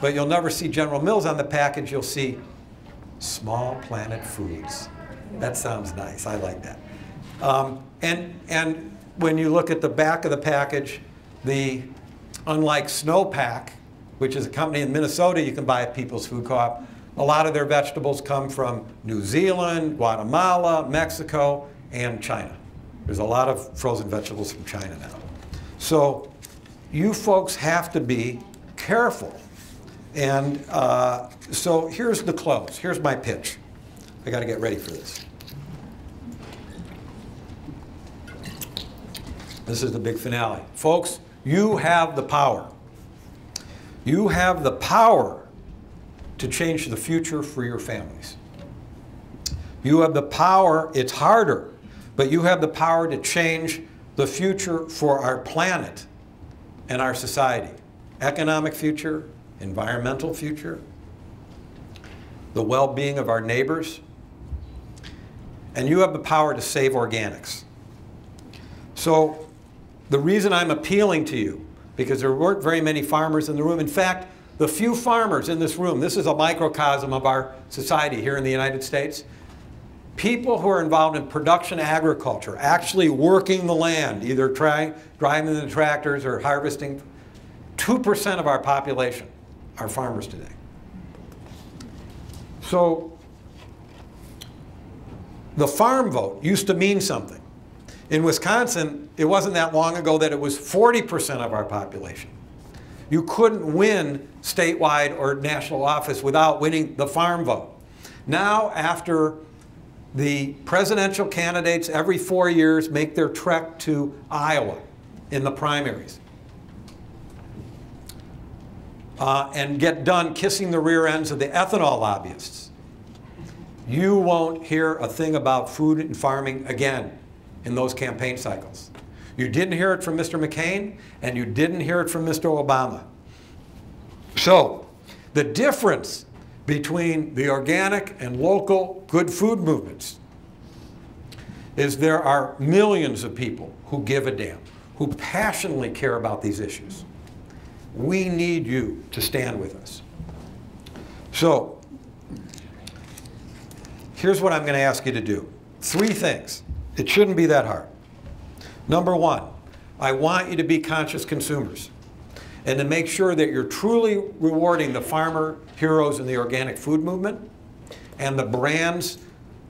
But you'll never see General Mills on the package. You'll see Small Planet Foods. That sounds nice. I like that. And when you look at the back of the package, unlike Snowpack, which is a company in Minnesota you can buy at People's Food Co-op, a lot of their vegetables come from New Zealand, Guatemala, Mexico, and China. There's a lot of frozen vegetables from China now. So you folks have to be careful. And so here's the close. Here's my pitch. I got to get ready for this. This is the big finale. Folks, you have the power. You have the power to change the future for your families. You have the power. It's harder, but you have the power to change the future for our planet and our society. Economic future, environmental future, the well-being of our neighbors, and you have the power to save organics. So the reason I'm appealing to you, because there weren't very many farmers in the room. In fact, the few farmers in this room, this is a microcosm of our society here in the United States, people who are involved in production agriculture, actually working the land, either driving the tractors or harvesting, 2% of our population are farmers today. So the farm vote used to mean something. In Wisconsin, it wasn't that long ago that it was 40% of our population. You couldn't win statewide or national office without winning the farm vote. Now, after the presidential candidates every 4 years make their trek to Iowa in the primaries and get done kissing the rear ends of the ethanol lobbyists, you won't hear a thing about food and farming again in those campaign cycles. You didn't hear it from Mr. McCain, and you didn't hear it from Mr. Obama. So the difference between the organic and local good food movements is there are millions of people who give a damn, who passionately care about these issues. We need you to stand with us. So here's what I'm going to ask you to do. 3 things. It shouldn't be that hard. Number 1, I want you to be conscious consumers and to make sure that you're truly rewarding the farmer heroes in the organic food movement and the brands,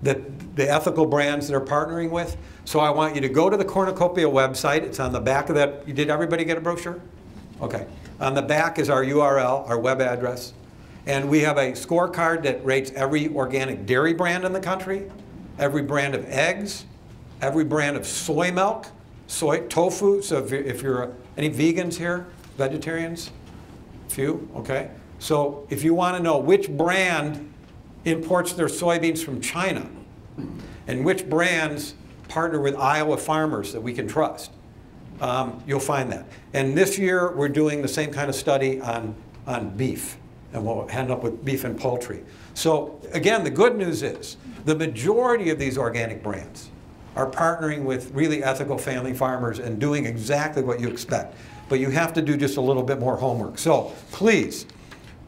the ethical brands they're partnering with. So I want you to go to the Cornucopia website. It's on the back of that. Did everybody get a brochure? Okay. On the back is our URL, our web address. And we have a scorecard that rates every organic dairy brand in the country, every brand of eggs, every brand of soy milk, soy tofu. So if you're any vegans here, vegetarians, few, okay. So if you want to know which brand imports their soybeans from China and which brands partner with Iowa farmers that we can trust, you'll find that. And this year we're doing the same kind of study on beef, and we'll end up with beef and poultry. So again, the good news is the majority of these organic brands are partnering with really ethical family farmers and doing exactly what you expect. but you have to do just a little bit more homework. So please,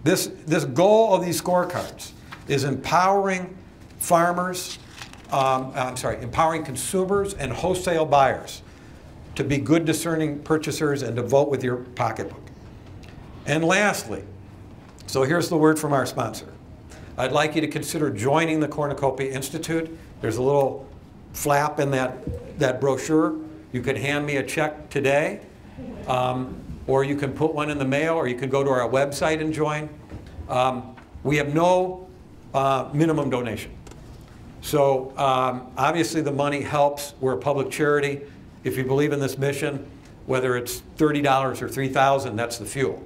this goal of these scorecards is empowering farmers, empowering consumers and wholesale buyers to be good discerning purchasers and to vote with your pocketbook. And lastly, so here's the word from our sponsor. I'd like you to consider joining the Cornucopia Institute. There's a little flap in that brochure. You could hand me a check today, or you can put one in the mail, or you can go to our website and join. We have no minimum donation. So obviously the money helps. We're a public charity. If you believe in this mission, whether it's $30 or $3,000, that's the fuel.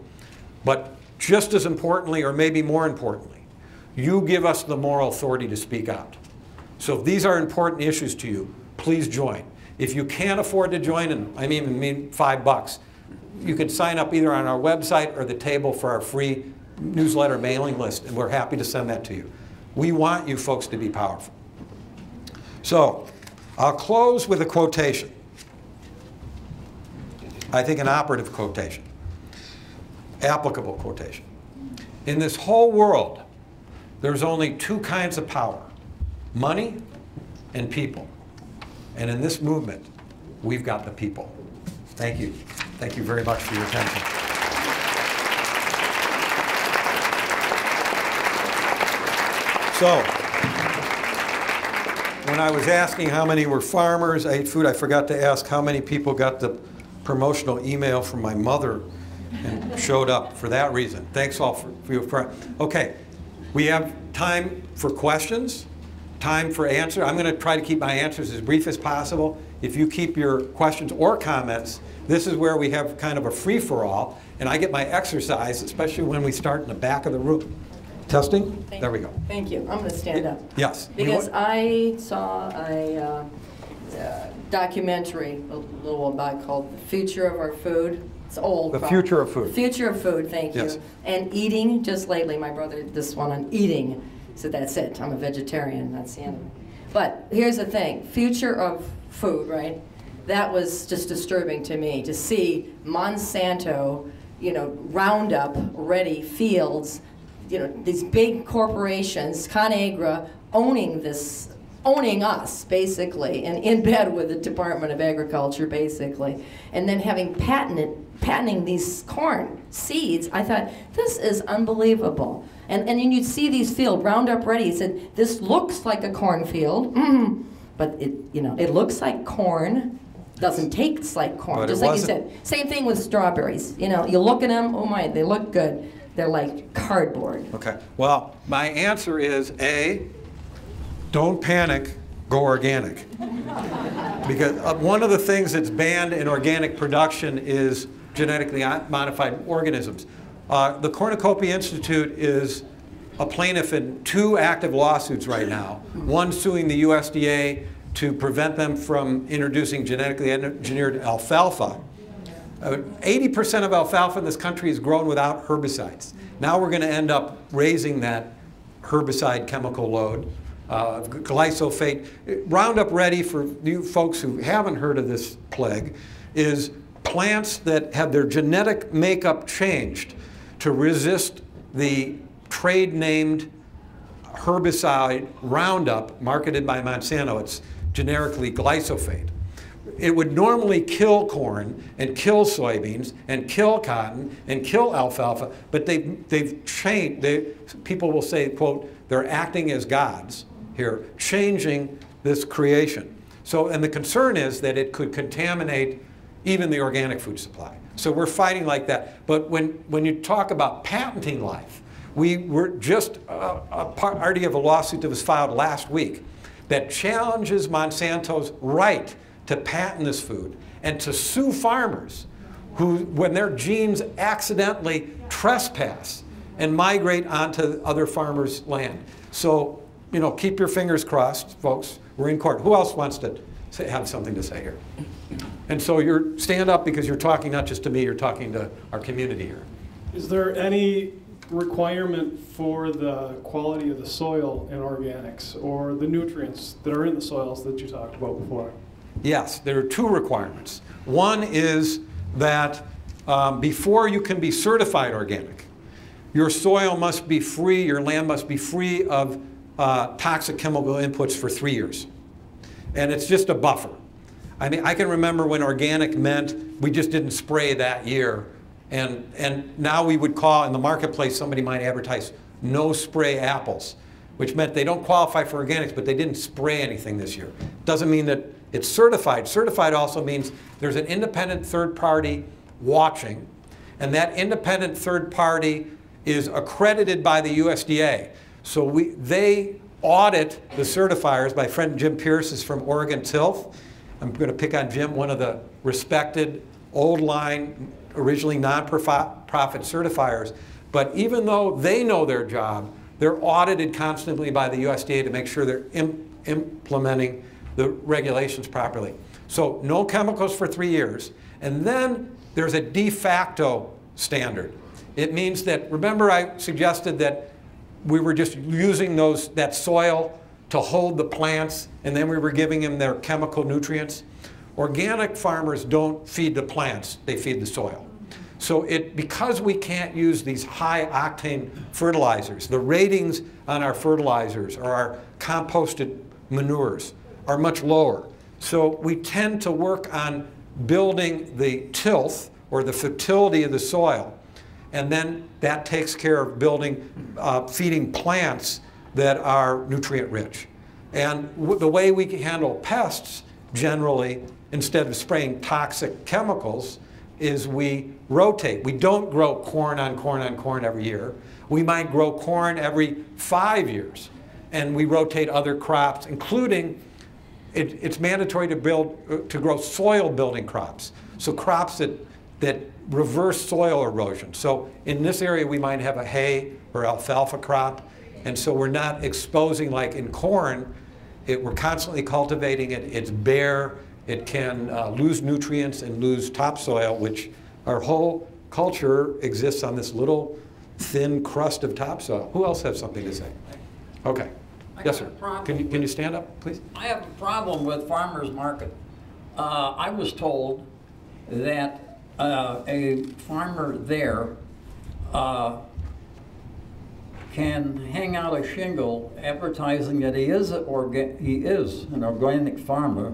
But just as importantly, or maybe more importantly, you give us the moral authority to speak out. So if these are important issues to you, please join. If you can't afford to join, and I mean $5, you can sign up either on our website or the table for our free newsletter mailing list, and we're happy to send that to you. We want you folks to be powerful. So I'll close with a quotation. I think an operative quotation, applicable quotation. In this whole world, there's only two kinds of power, money and people. And in this movement, we've got the people. Thank you. Thank you very much for your attention. So, when I was asking how many were farmers, I ate food, I forgot to ask how many people got the promotional email from my mother and showed up for that reason. Thanks all for your okay, we have time for questions, time for answer. I'm going to try to keep my answers as brief as possible. If you keep your questions or comments, this is where we have kind of a free-for-all, and I get my exercise, especially when we start in the back of the room. Testing? There we go. Thank you. I'm going to stand up. Yes. Because I saw a documentary a little while back called The Future of Our Food. It's old. The Future of Food. The Future of Food, thank you. Yes. And eating, just lately, my brother did this one on eating. So that's it. I'm a vegetarian. That's the end of it. But here's the thing. Future of food, right? That was just disturbing to me to see Monsanto, you know, Roundup ready fields, you know, these big corporations, ConAgra, owning us, basically, and in bed with the Department of Agriculture, basically, and then having patenting these corn seeds. I thought, this is unbelievable. And then you'd see these fields, Roundup ready. He said, this looks like a cornfield, but it looks like corn. Doesn't taste like corn, just like you said. Same thing with strawberries. You know, you look at them, oh my, they look good. They're like cardboard. Okay. Well, my answer is A, don't panic, go organic. Because one of the things that's banned in organic production is genetically modified organisms. The Cornucopia Institute is a plaintiff in 2 active lawsuits right now. One suing the USDA to prevent them from introducing genetically engineered alfalfa. 80% of alfalfa in this country is grown without herbicides. Now we're going to end up raising that herbicide chemical load. Glyphosate. Roundup Ready, for you folks who haven't heard of this plague, is plants that have their genetic makeup changed to resist the trade-named herbicide Roundup marketed by Monsanto. It's generically glyphosate. It would normally kill corn and kill soybeans and kill cotton and kill alfalfa, but they've changed. People will say, quote, they're acting as gods here, changing this creation. So, and the concern is that it could contaminate even the organic food supply. So we're fighting like that. But when you talk about patenting life, we were just a party of a lawsuit that was filed last week that challenges Monsanto's right to patent this food and to sue farmers who, when their genes accidentally trespass and migrate onto other farmers' land. So, you know, keep your fingers crossed, folks. We're in court. Who else wants to have something to say here? And so you're stand up because you're talking not just to me, you're talking to our community here. Is there any requirement for the quality of the soil in organics or the nutrients that are in the soils that you talked about before? Yes, there are 2 requirements. One is that before you can be certified organic, your soil must be free, your land must be free of toxic chemical inputs for 3 years. And it's just a buffer. I mean, I can remember when organic meant we just didn't spray that year. And now we would call, in the marketplace, somebody might advertise no spray apples, which meant they don't qualify for organics, but they didn't spray anything this year. Doesn't mean that it's certified. Certified also means there's an independent third party watching, and that independent third party is accredited by the USDA. So they audit the certifiers. My friend Jim Pierce is from Oregon Tilth. I'm going to pick on Jim, one of the respected old line, originally non-profit certifiers. But even though they know their job, they're audited constantly by the USDA to make sure they're implementing the regulations properly. So no chemicals for 3 years. And then there's a de facto standard. It means that, remember I suggested that we were just using that soil to hold the plants, and then we were giving them their chemical nutrients. Organic farmers don't feed the plants, they feed the soil. So because we can't use these high octane fertilizers, the ratings on our fertilizers or our composted manures are much lower. So we tend to work on building the tilth, or the fertility of the soil, and then that takes care of feeding plants that are nutrient rich. And the way we handle pests generally, instead of spraying toxic chemicals, is we rotate. We don't grow corn on corn on corn every year. We might grow corn every 5 years, and we rotate other crops, including it's mandatory to grow soil building crops. So crops that reverse soil erosion. So in this area we might have a hay or alfalfa crop, and so we're not exposing, like in corn, we're constantly cultivating it, it's bare, it can lose nutrients and lose topsoil, which our whole culture exists on this little thin crust of topsoil. Who else has something to say? Okay. Yes, sir. Can you stand up, please? I have a problem with farmers market. I was told that a farmer there can hang out a shingle advertising that he is an organic farmer,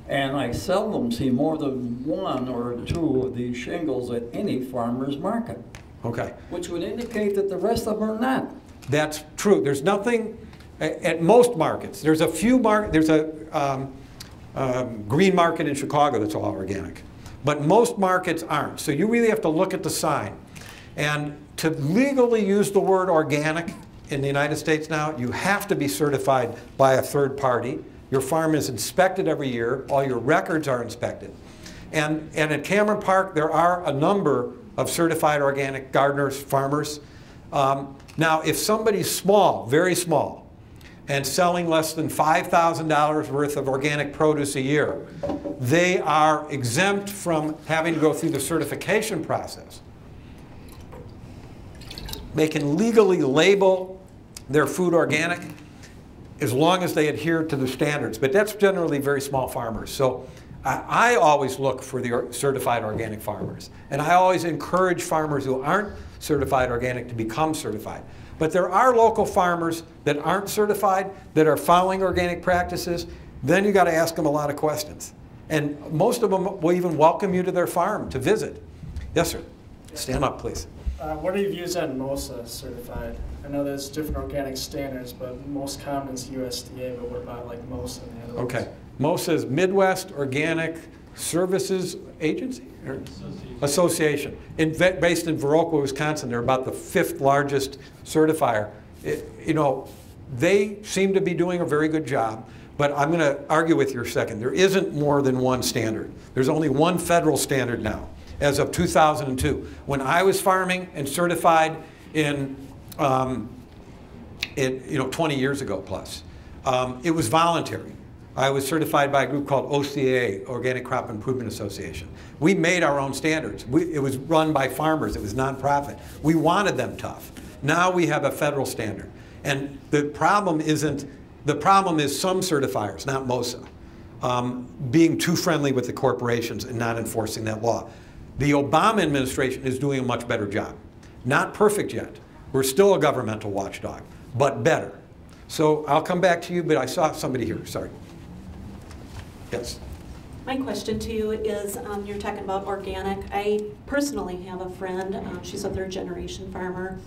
and I seldom see more than 1 or 2 of these shingles at any farmer's market. Okay. Which would indicate that the rest of them are not. That's true. There's nothing at most markets. There's a few there's a green market in Chicago that's all organic, but most markets aren't. So you really have to look at the sign. And to legally use the word organic in the United States now, you have to be certified by a third party. Your farm is inspected every year. All your records are inspected. And at Cameron Park, there are a number of certified organic gardeners, farmers. Now, if somebody's small, very small, and selling less than $5,000 worth of organic produce a year, they are exempt from having to go through the certification process. They can legally label their food organic as long as they adhere to the standards, but that's generally very small farmers. So I always look for the certified organic farmers, and I always encourage farmers who aren't certified organic to become certified. But there are local farmers that aren't certified, that are following organic practices. Then you got to ask them a lot of questions. And most of them will even welcome you to their farm to visit. Yes, sir. Stand up, please. What are your views on MOSA certified? I know there's different organic standards, but most common is USDA, but what about like MOSA and the other ones? Okay. MOSA is Midwest Organic Services Agency? Or Association. Based in Viroqua, Wisconsin. They're about the 5th largest certifier. They seem to be doing a very good job, but I'm going to argue with you a second. There isn't more than one standard. There's only one federal standard now, as of 2002. When I was farming and certified in 20 years ago plus, it was voluntary. I was certified by a group called OCA, Organic Crop Improvement Association. We made our own standards. It was run by farmers. It was nonprofit. We wanted them tough. Now we have a federal standard. And the problem is some certifiers, not MOSA, being too friendly with the corporations and not enforcing that law. The Obama administration is doing a much better job. Not perfect yet. We're still a governmental watchdog, but better. So I'll come back to you, but I saw somebody here, sorry. Yes. My question to you is, you're talking about organic. I personally have a friend, she's a third-generation farmer.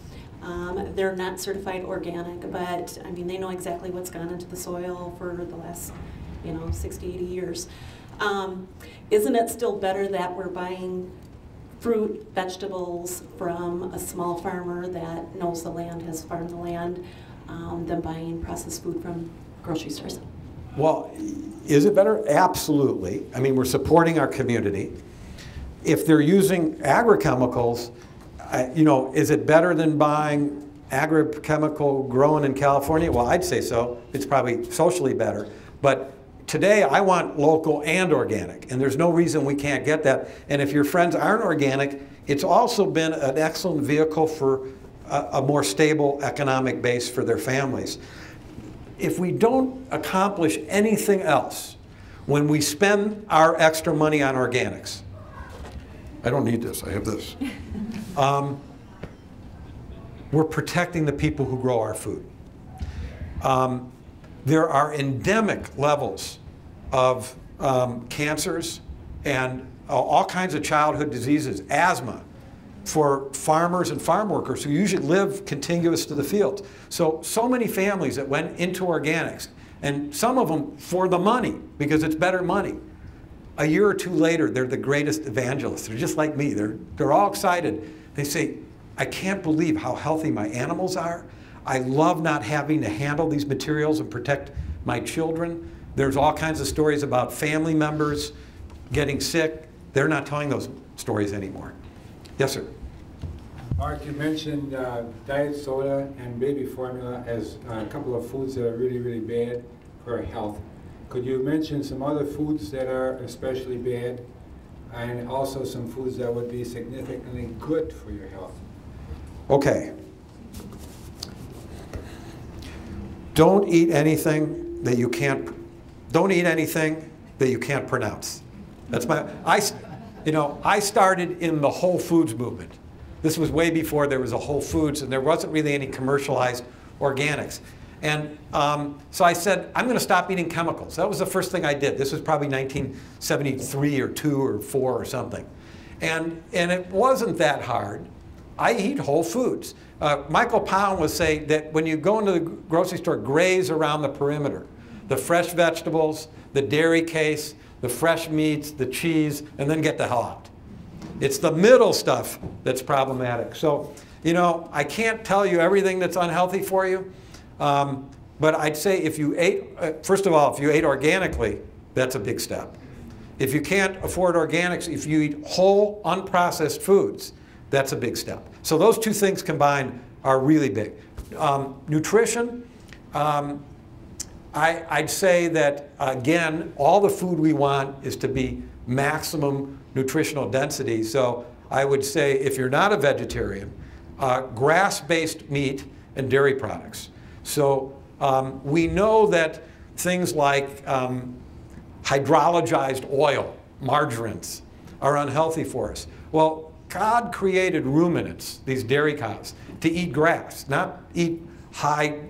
They're not certified organic, but I mean, they know exactly what's gone into the soil for the last, 60, 80 years. Isn't it still better that we're buying fruit, vegetables from a small farmer that knows the land, has farmed the land, than buying processed food from grocery stores? Well, is it better? Absolutely. I mean, we're supporting our community. If they're using agrochemicals, is it better than buying agrochemical grown in California? Well, I'd say so. It's probably socially better. But today, I want local and organic, and there's no reason we can't get that. And if your friends aren't organic, it's also been an excellent vehicle for a more stable economic base for their families. If we don't accomplish anything else, when we spend our extra money on organics, I don't need this, I have this. We're protecting the people who grow our food. There are endemic levels of cancers and all kinds of childhood diseases, asthma, for farmers and farm workers who usually live contiguous to the fields. So many families that went into organics, and some of them for the money, because it's better money. A year or two later, they're the greatest evangelists. They're just like me. They're all excited. They say, I can't believe how healthy my animals are. I love not having to handle these materials and protect my children. There's all kinds of stories about family members getting sick. They're not telling those stories anymore. Yes, sir. Mark, you mentioned diet soda and baby formula as a couple of foods that are really, really bad for health. Could you mention some other foods that are especially bad, and also some foods that would be significantly good for your health? Okay. Don't eat anything that you can't pronounce. That's I started in the Whole Foods movement. This was way before there was a Whole Foods, and there wasn't really any commercialized organics. And so I said, I'm going to stop eating chemicals. That was the first thing I did. This was probably 1973 or 2 or 4 or something. And it wasn't that hard. I eat whole foods. Michael Pollan would say that when you go into the grocery store, graze around the perimeter. The fresh vegetables, the dairy case, the fresh meats, the cheese, and then get the hell out. It's the middle stuff that's problematic. So, I can't tell you everything that's unhealthy for you, but I'd say if you ate, first of all, if you ate organically, that's a big step. If you can't afford organics, if you eat whole, unprocessed foods, that's a big step. So those two things combined are really big. Nutrition, I'd say that, again, all the food we want is to be maximum nutritional density. So I would say if you're not a vegetarian, grass-based meat and dairy products. So we know that things like hydrologized oil, margarines, are unhealthy for us. Well, God created ruminants, these dairy cows, to eat grass, not eat high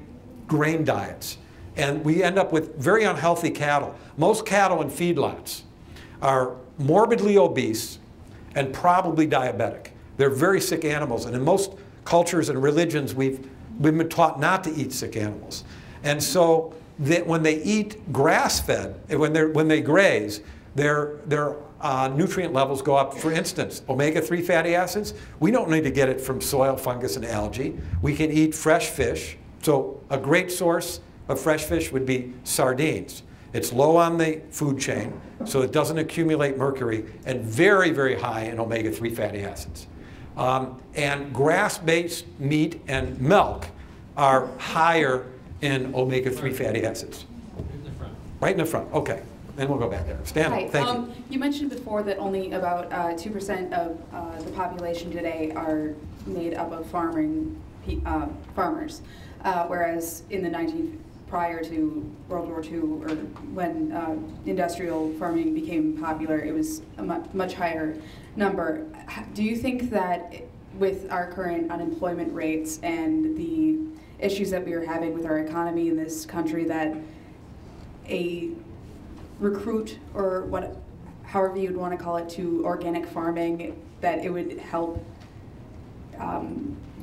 grain diets. And we end up with very unhealthy cattle. Most cattle in feedlots are morbidly obese and probably diabetic. They're very sick animals. And in most cultures and religions, we've been taught not to eat sick animals. And so when they eat grass-fed, when they graze, their nutrient levels go up. For instance, omega-3 fatty acids, we don't need to get it from soil, fungus, and algae. We can eat fresh fish. So a great source of fresh fish would be sardines. It's low on the food chain, so it doesn't accumulate mercury, and very, very high in omega-3 fatty acids. And grass-based meat and milk are higher in omega-3 fatty acids. Right in the front, okay. Then we'll go back there. Stanley, thank you. You mentioned before that only about 2% of the population today are made up of farmers, whereas in the prior to World War II, or when industrial farming became popular, it was a much higher number. Do you think that with our current unemployment rates and the issues that we are having with our economy in this country, that a recruit, or however you'd want to call it, to organic farming, that it would help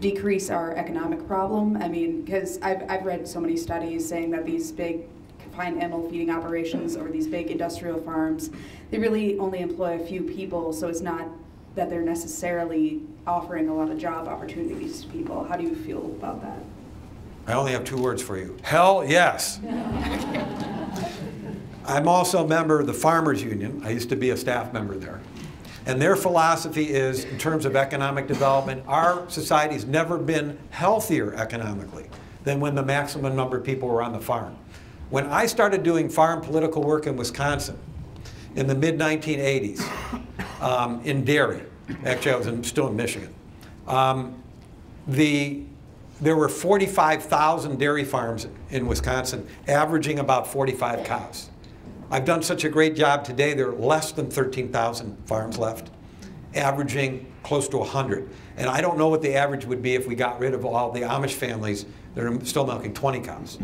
decrease our economic problem? I mean, because I've read so many studies saying that these big confined animal feeding operations or these big industrial farms, they really only employ a few people, so it's not that they're necessarily offering a lot of job opportunities to people. How do you feel about that? I only have 2 words for you. Hell yes. I'm also a member of the Farmers Union. I used to be a staff member there. And their philosophy is, in terms of economic development, our society's never been healthier economically than when the maximum number of people were on the farm. When I started doing farm political work in Wisconsin in the mid-1980s, in dairy, actually I was still in Michigan, there were 45,000 dairy farms in Wisconsin, averaging about 45 cows. I've done such a great job today, there are less than 13,000 farms left, averaging close to 100. And I don't know what the average would be if we got rid of all the Amish families that are still milking 20 cows.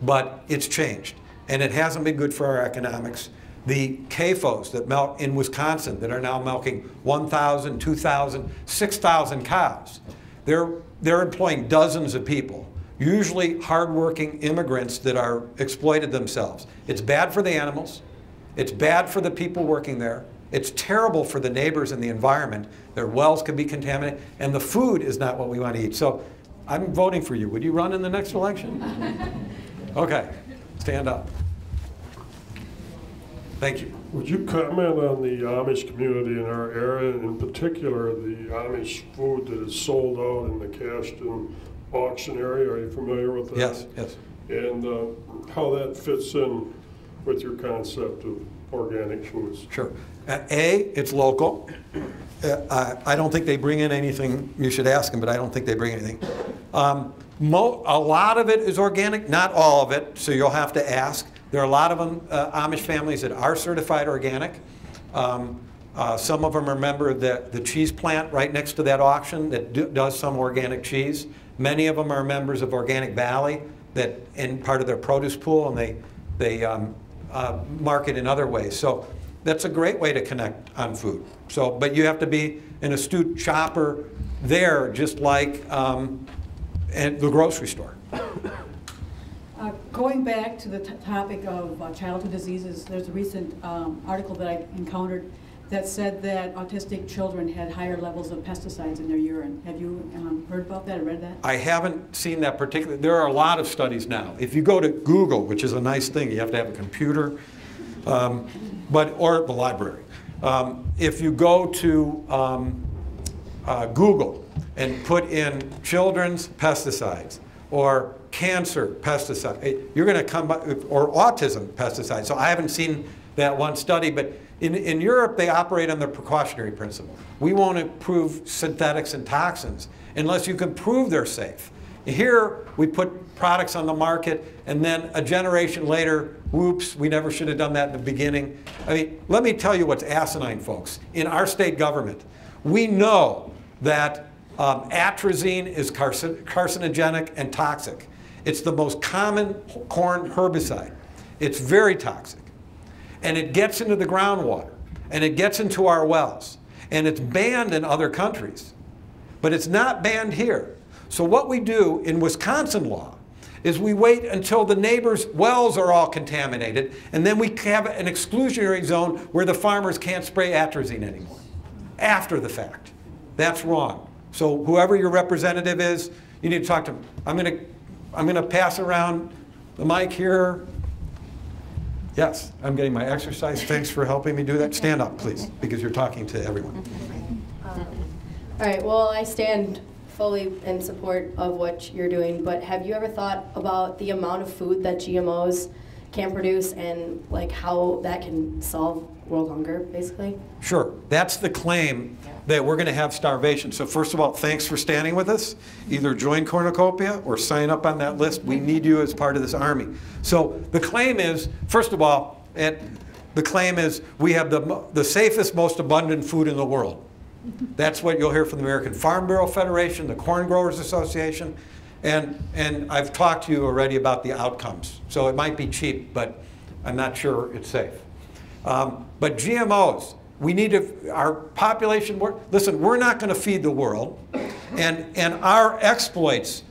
But it's changed, and it hasn't been good for our economics. The CAFOs that milk in Wisconsin that are now milking 1,000, 2,000, 6,000 cows, they're employing dozens of people, usually hardworking immigrants that are exploited themselves. It's bad for the animals. It's bad for the people working there. It's terrible for the neighbors and the environment. Their wells could be contaminated, and the food is not what we want to eat. So I'm voting for you. Would you run in the next election? Okay, stand up. Thank you. Would you comment on the Amish community in our area, and in particular the Amish food that is sold out in the Kastel auction area? Are you familiar with that? Yes, yes. And how that fits in with your concept of organic foods? Sure. It's local. I don't think they bring in anything. You should ask them, but I don't think they bring anything. A lot of it is organic, not all of it, so you'll have to ask. There are a lot of them, Amish families that are certified organic. Some of them are member of the cheese plant right next to that auction that does some organic cheese. Many of them are members of Organic Valley that in part of their produce pool, and they market in other ways. So that's a great way to connect on food. So, but you have to be an astute shopper there, just like at the grocery store. Going back to the topic of childhood diseases, there's a recent article that I encountered that said that autistic children had higher levels of pesticides in their urine. Have you heard about that or read that? I haven't seen that particularly. There are a lot of studies now. If you go to Google, which is a nice thing, you have to have a computer, or the library. If you go to Google and put in children's pesticides or cancer pesticide, you're going to come by, or autism pesticide. So I haven't seen that one study, but in Europe they operate on the precautionary principle. We won't approve synthetics and toxins unless you can prove they're safe. Here we put products on the market, and then a generation later, whoops, we never should have done that in the beginning. I mean, let me tell you what's asinine, folks. In our state government, we know that atrazine is carcinogenic and toxic. It's the most common corn herbicide. It's very toxic. And it gets into the groundwater, and it gets into our wells. And it's banned in other countries, but it's not banned here. So what we do in Wisconsin law is we wait until the neighbors' wells are all contaminated, and then we have an exclusionary zone where the farmers can't spray atrazine anymore, after the fact. That's wrong. So whoever your representative is, you need to talk to them. I'm going to pass around the mic here. Yes, I'm getting my exercise. Thanks for helping me do that. Stand up, please, because you're talking to everyone. All right, well, I stand fully in support of what you're doing, but have you ever thought about the amount of food that GMOs can't produce, and like how that can solve world hunger, basically? Sure. That's the claim, that we're going to have starvation. So first of all, thanks for standing with us. Either join Cornucopia or sign up on that list. We need you as part of this army. So the claim is, first of all, the claim is we have the safest, most abundant food in the world. That's what you'll hear from the American Farm Bureau Federation, the Corn Growers Association, and I've talked to you already about the outcomes. So it might be cheap, but I'm not sure it's safe. But GMOs, we need to, our population, listen, we're not going to feed the world, and our exploits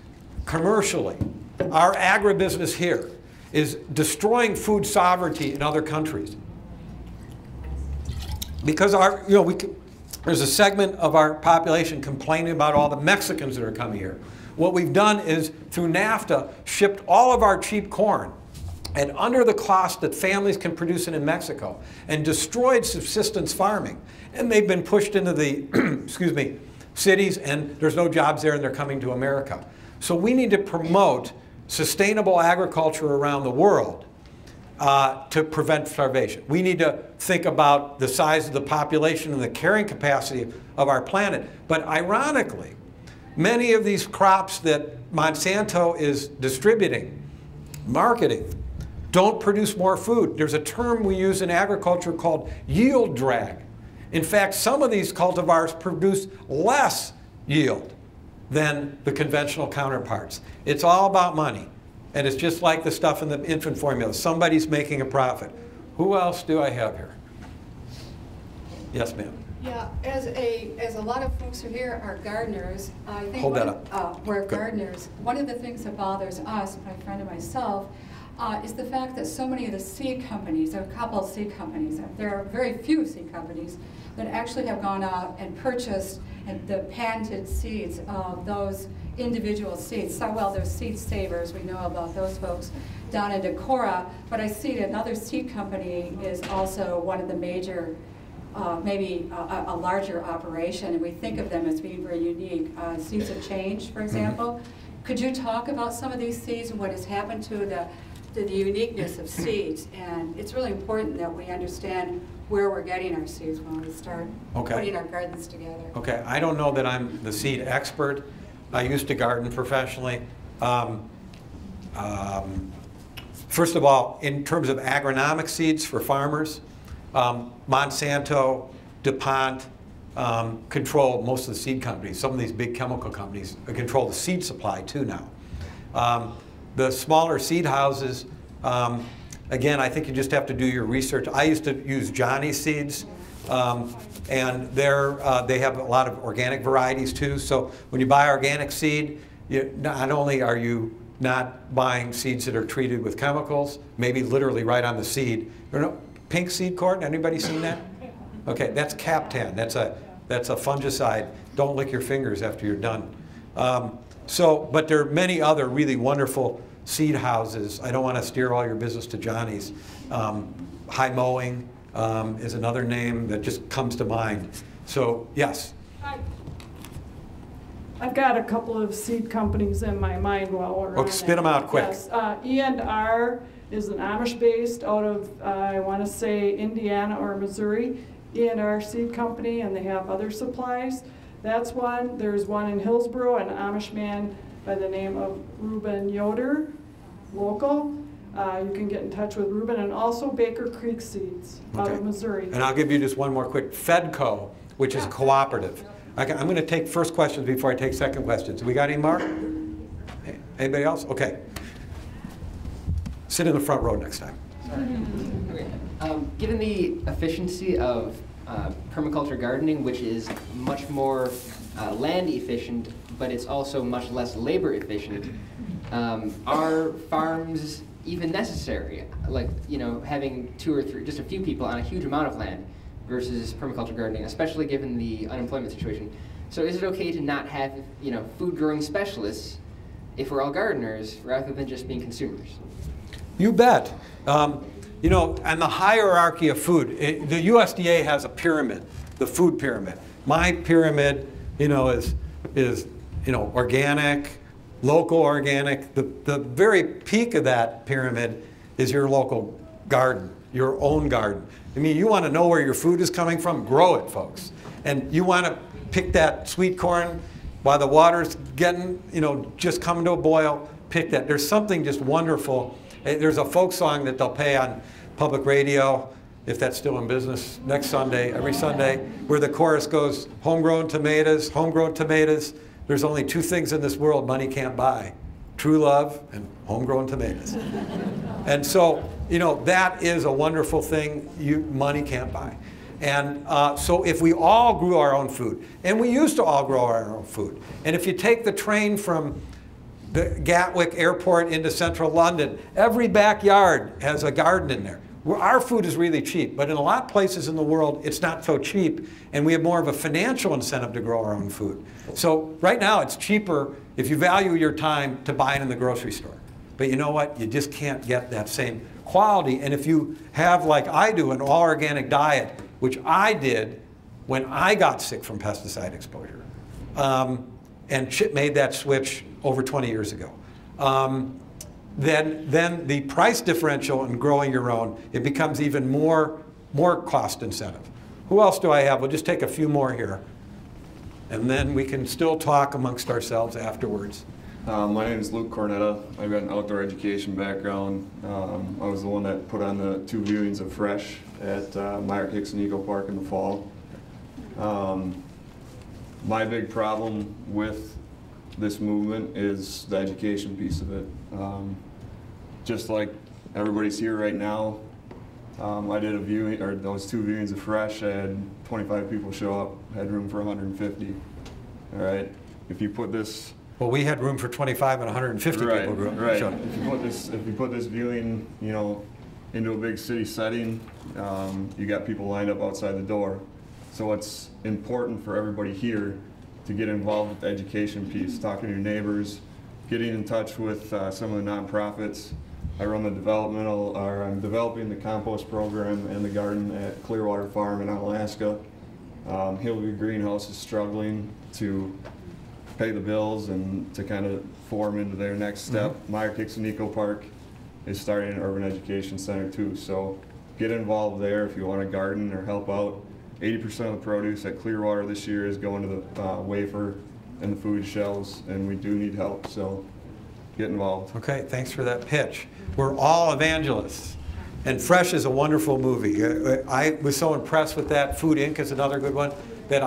commercially, our agribusiness here is destroying food sovereignty in other countries. Because there's a segment of our population complaining about all the Mexicans that are coming here. What we've done is, through NAFTA, shipped all of our cheap corn at under the cost that families can produce it in Mexico, and destroyed subsistence farming. And they've been pushed into the excuse me, cities, and there's no jobs there, and they're coming to America. So we need to promote sustainable agriculture around the world to prevent starvation. We need to think about the size of the population and the carrying capacity of our planet. But ironically, many of these crops that Monsanto is distributing, marketing, don't produce more food. There's a term we use in agriculture called yield drag. In fact, some of these cultivars produce less yield than the conventional counterparts. It's all about money. And it's just like the stuff in the infant formula. Somebody's making a profit. Who else do I have here? Yes, ma'am. Yeah, as a lot of folks who here are gardeners, I think Hold that up. We're gardeners. One of the things that bothers us, my friend and myself, is the fact that so many of the seed companies, there are a couple of seed companies, there are very few seed companies that actually have gone out and purchased the patented seeds of those individual seeds. So, well, there's Seed Savers, we know about those folks down in Decorah, but I see another seed company is also one of the major, maybe a larger operation, and we think of them as being very unique. Seeds of Change, for example. Could you talk about some of these seeds and what has happened to the uniqueness of seeds? And it's really important that we understand where we're getting our seeds when we start putting our gardens together. Okay, I don't know that I'm the seed expert. I used to garden professionally. First of all, in terms of agronomic seeds for farmers, Monsanto, DuPont control most of the seed companies. Some of these big chemical companies control the seed supply too now. The smaller seed houses, again, I think you just have to do your research. I used to use Johnny seeds, and they have a lot of organic varieties too. So when you buy organic seed, not only are you not buying seeds that are treated with chemicals, maybe literally right on the seed. Pink seed corn, anybody seen that? Okay, that's Captan. That's a fungicide. Don't lick your fingers after you're done. But there are many other really wonderful seed houses. I don't want to steer all your business to Johnny's. High Mowing is another name that just comes to mind. So, yes. I've got a couple of seed companies in my mind while we're on spit them out quick. Yes, E&R is an Amish-based out of, I want to say, Indiana or Missouri. E&R Seed Company, and they have other supplies. That's one. There's one in Hillsborough, an Amish man by the name of Reuben Yoder, local. You can get in touch with Reuben, and also Baker Creek Seeds out of Missouri. And I'll give you just one more quick. Fedco, which is a cooperative. I'm going to take first questions before I take second questions. We got any more? Anybody else? Okay. Sit in the front row next time. Given the efficiency of permaculture gardening, which is much more land efficient, but it's also much less labor efficient, are farms even necessary? Like, having 2 or 3, just a few people on a huge amount of land versus permaculture gardening, especially given the unemployment situation. So is it okay to not have, food growing specialists if we're all gardeners rather than just being consumers? You bet. On the hierarchy of food, the USDA has a pyramid, the food pyramid. My pyramid, is organic, local organic. The very peak of that pyramid is your local garden, your own garden. I mean, you want to know where your food is coming from? Grow it, folks. And you want to pick that sweet corn while the water's getting, you know, just coming to a boil, pick that. There's something just wonderful. There's a folk song that they'll play on public radio, if that's still in business, next Sunday, every Sunday, where the chorus goes, homegrown tomatoes, homegrown tomatoes. There's only two things in this world money can't buy: true love and homegrown tomatoes. And so, you know, that is a wonderful thing money can't buy. And so if we all grew our own food, and we used to all grow our own food, and if you take the train from the Gatwick Airport into central London, every backyard has a garden in there. Our food is really cheap, but in a lot of places in the world, it's not so cheap, and we have more of a financial incentive to grow our own food. So right now, it's cheaper, if you value your time, to buy it in the grocery store. But you know what? You just can't get that same quality. And if you have, like I do, an all-organic diet, which I did when I got sick from pesticide exposure, and made that switch over 20 years ago, then the price differential in growing your own, it becomes even more cost incentive. Who else do I have? We'll just take a few more here. And then we can still talk amongst ourselves afterwards. My name is Luke Cornetta. I've got an outdoor education background. I was the one that put on the 2 viewings of Fresh at Myers-Hickson Eco Park in the fall. My big problem with this movement is the education piece of it. Just like everybody's here right now, I did a viewing, or those 2 viewings of Fresh. I had 25 people show up, had room for 150. All right, if you put this. Well, we had room for 25 and 150 people. Right. If you put this viewing, you know, into a big city setting, you got people lined up outside the door. So it's important for everybody here to get involved with the education piece, talking to your neighbors, getting in touch with some of the nonprofits. I run I'm developing the compost program and the garden at Clearwater Farm in Alaska. Hillview Greenhouse is struggling to pay the bills and to kind of form into their next step. Myers-Hickson Eco Park is starting an urban education center too. So get involved there if you want to garden or help out. 80% of the produce at Clearwater this year is going to the wafer and the food shelves, and we do need help, so get involved. Okay, thanks for that pitch. We're all evangelists, and Fresh is a wonderful movie. I was so impressed with that. Food Inc. is another good one that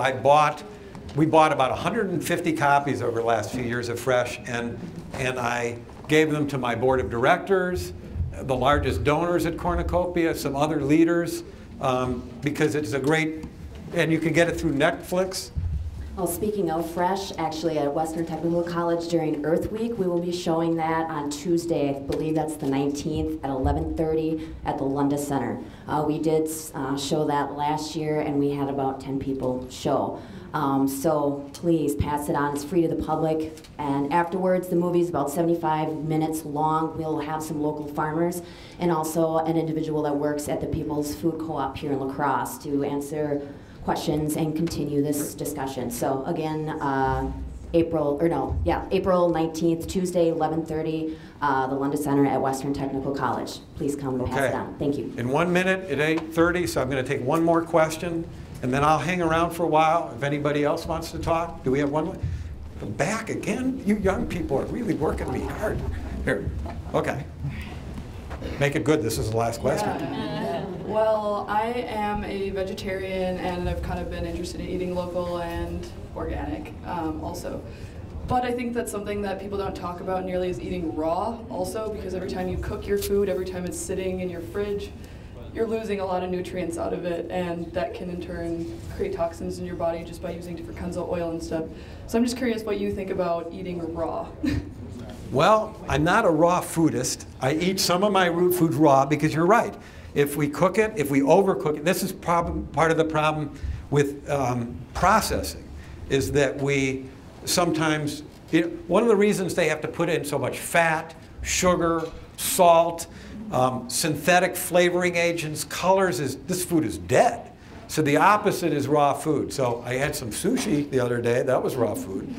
we bought about 150 copies over the last few years of Fresh, and I gave them to my board of directors, the largest donors at Cornucopia, some other leaders, because it's a great, and you can get it through Netflix. Well, speaking of Fresh, actually at Western Technical College during Earth Week, we will be showing that on Tuesday. I believe that's the 19th at 11:30 at the Lunda Center. We did show that last year, and we had about 10 people show. So please pass it on. It's free to the public. And afterwards, the movie is about 75 minutes long. We'll have some local farmers and also an individual that works at the People's Food Co-op here in La Crosse to answer questions and continue this discussion. So again, April 19th, Tuesday, 11:30, the Lunda Center at Western Technical College. Please come and pass it on. Thank you. In 1 minute at 8:30, so I'm going to take one more question, and then I'll hang around for a while if anybody else wants to talk. Do we have one? Back again? You young people are really working me hard. Here. Okay. Make it good. This is the last question. Well, I am a vegetarian, and I've kind of been interested in eating local and organic also. But I think that's something that people don't talk about nearly is eating raw also, because every time you cook your food, every time it's sitting in your fridge, you're losing a lot of nutrients out of it, and that can in turn create toxins in your body just by using different kinds of oil and stuff. So I'm just curious what you think about eating raw. Well, I'm not a raw foodist. I eat some of my root food raw because you're right. If we cook it, if we overcook it, this is part of the problem with processing, is that we sometimes, one of the reasons they have to put in so much fat, sugar, salt, synthetic flavoring agents, colors, is this food is dead. So the opposite is raw food. So I had some sushi the other day, that was raw food.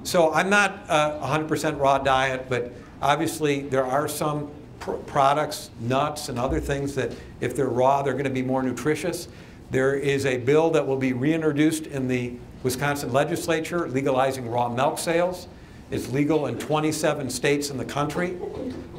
So I'm not 100% raw diet, but obviously there are some products, nuts, and other things that if they're raw, they're going to be more nutritious. There is a bill that will be reintroduced in the Wisconsin legislature legalizing raw milk sales. It's legal in 27 states in the country,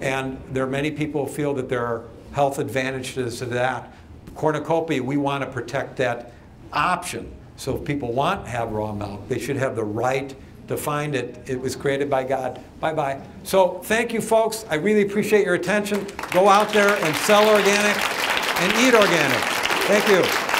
and there are many people who feel that there are health advantages to that. Cornucopia, we want to protect that option. So if people want to have raw milk, they should have the right to find it. It was created by God. Bye-bye. So thank you, folks. I really appreciate your attention. Go out there and sell organic and eat organic. Thank you.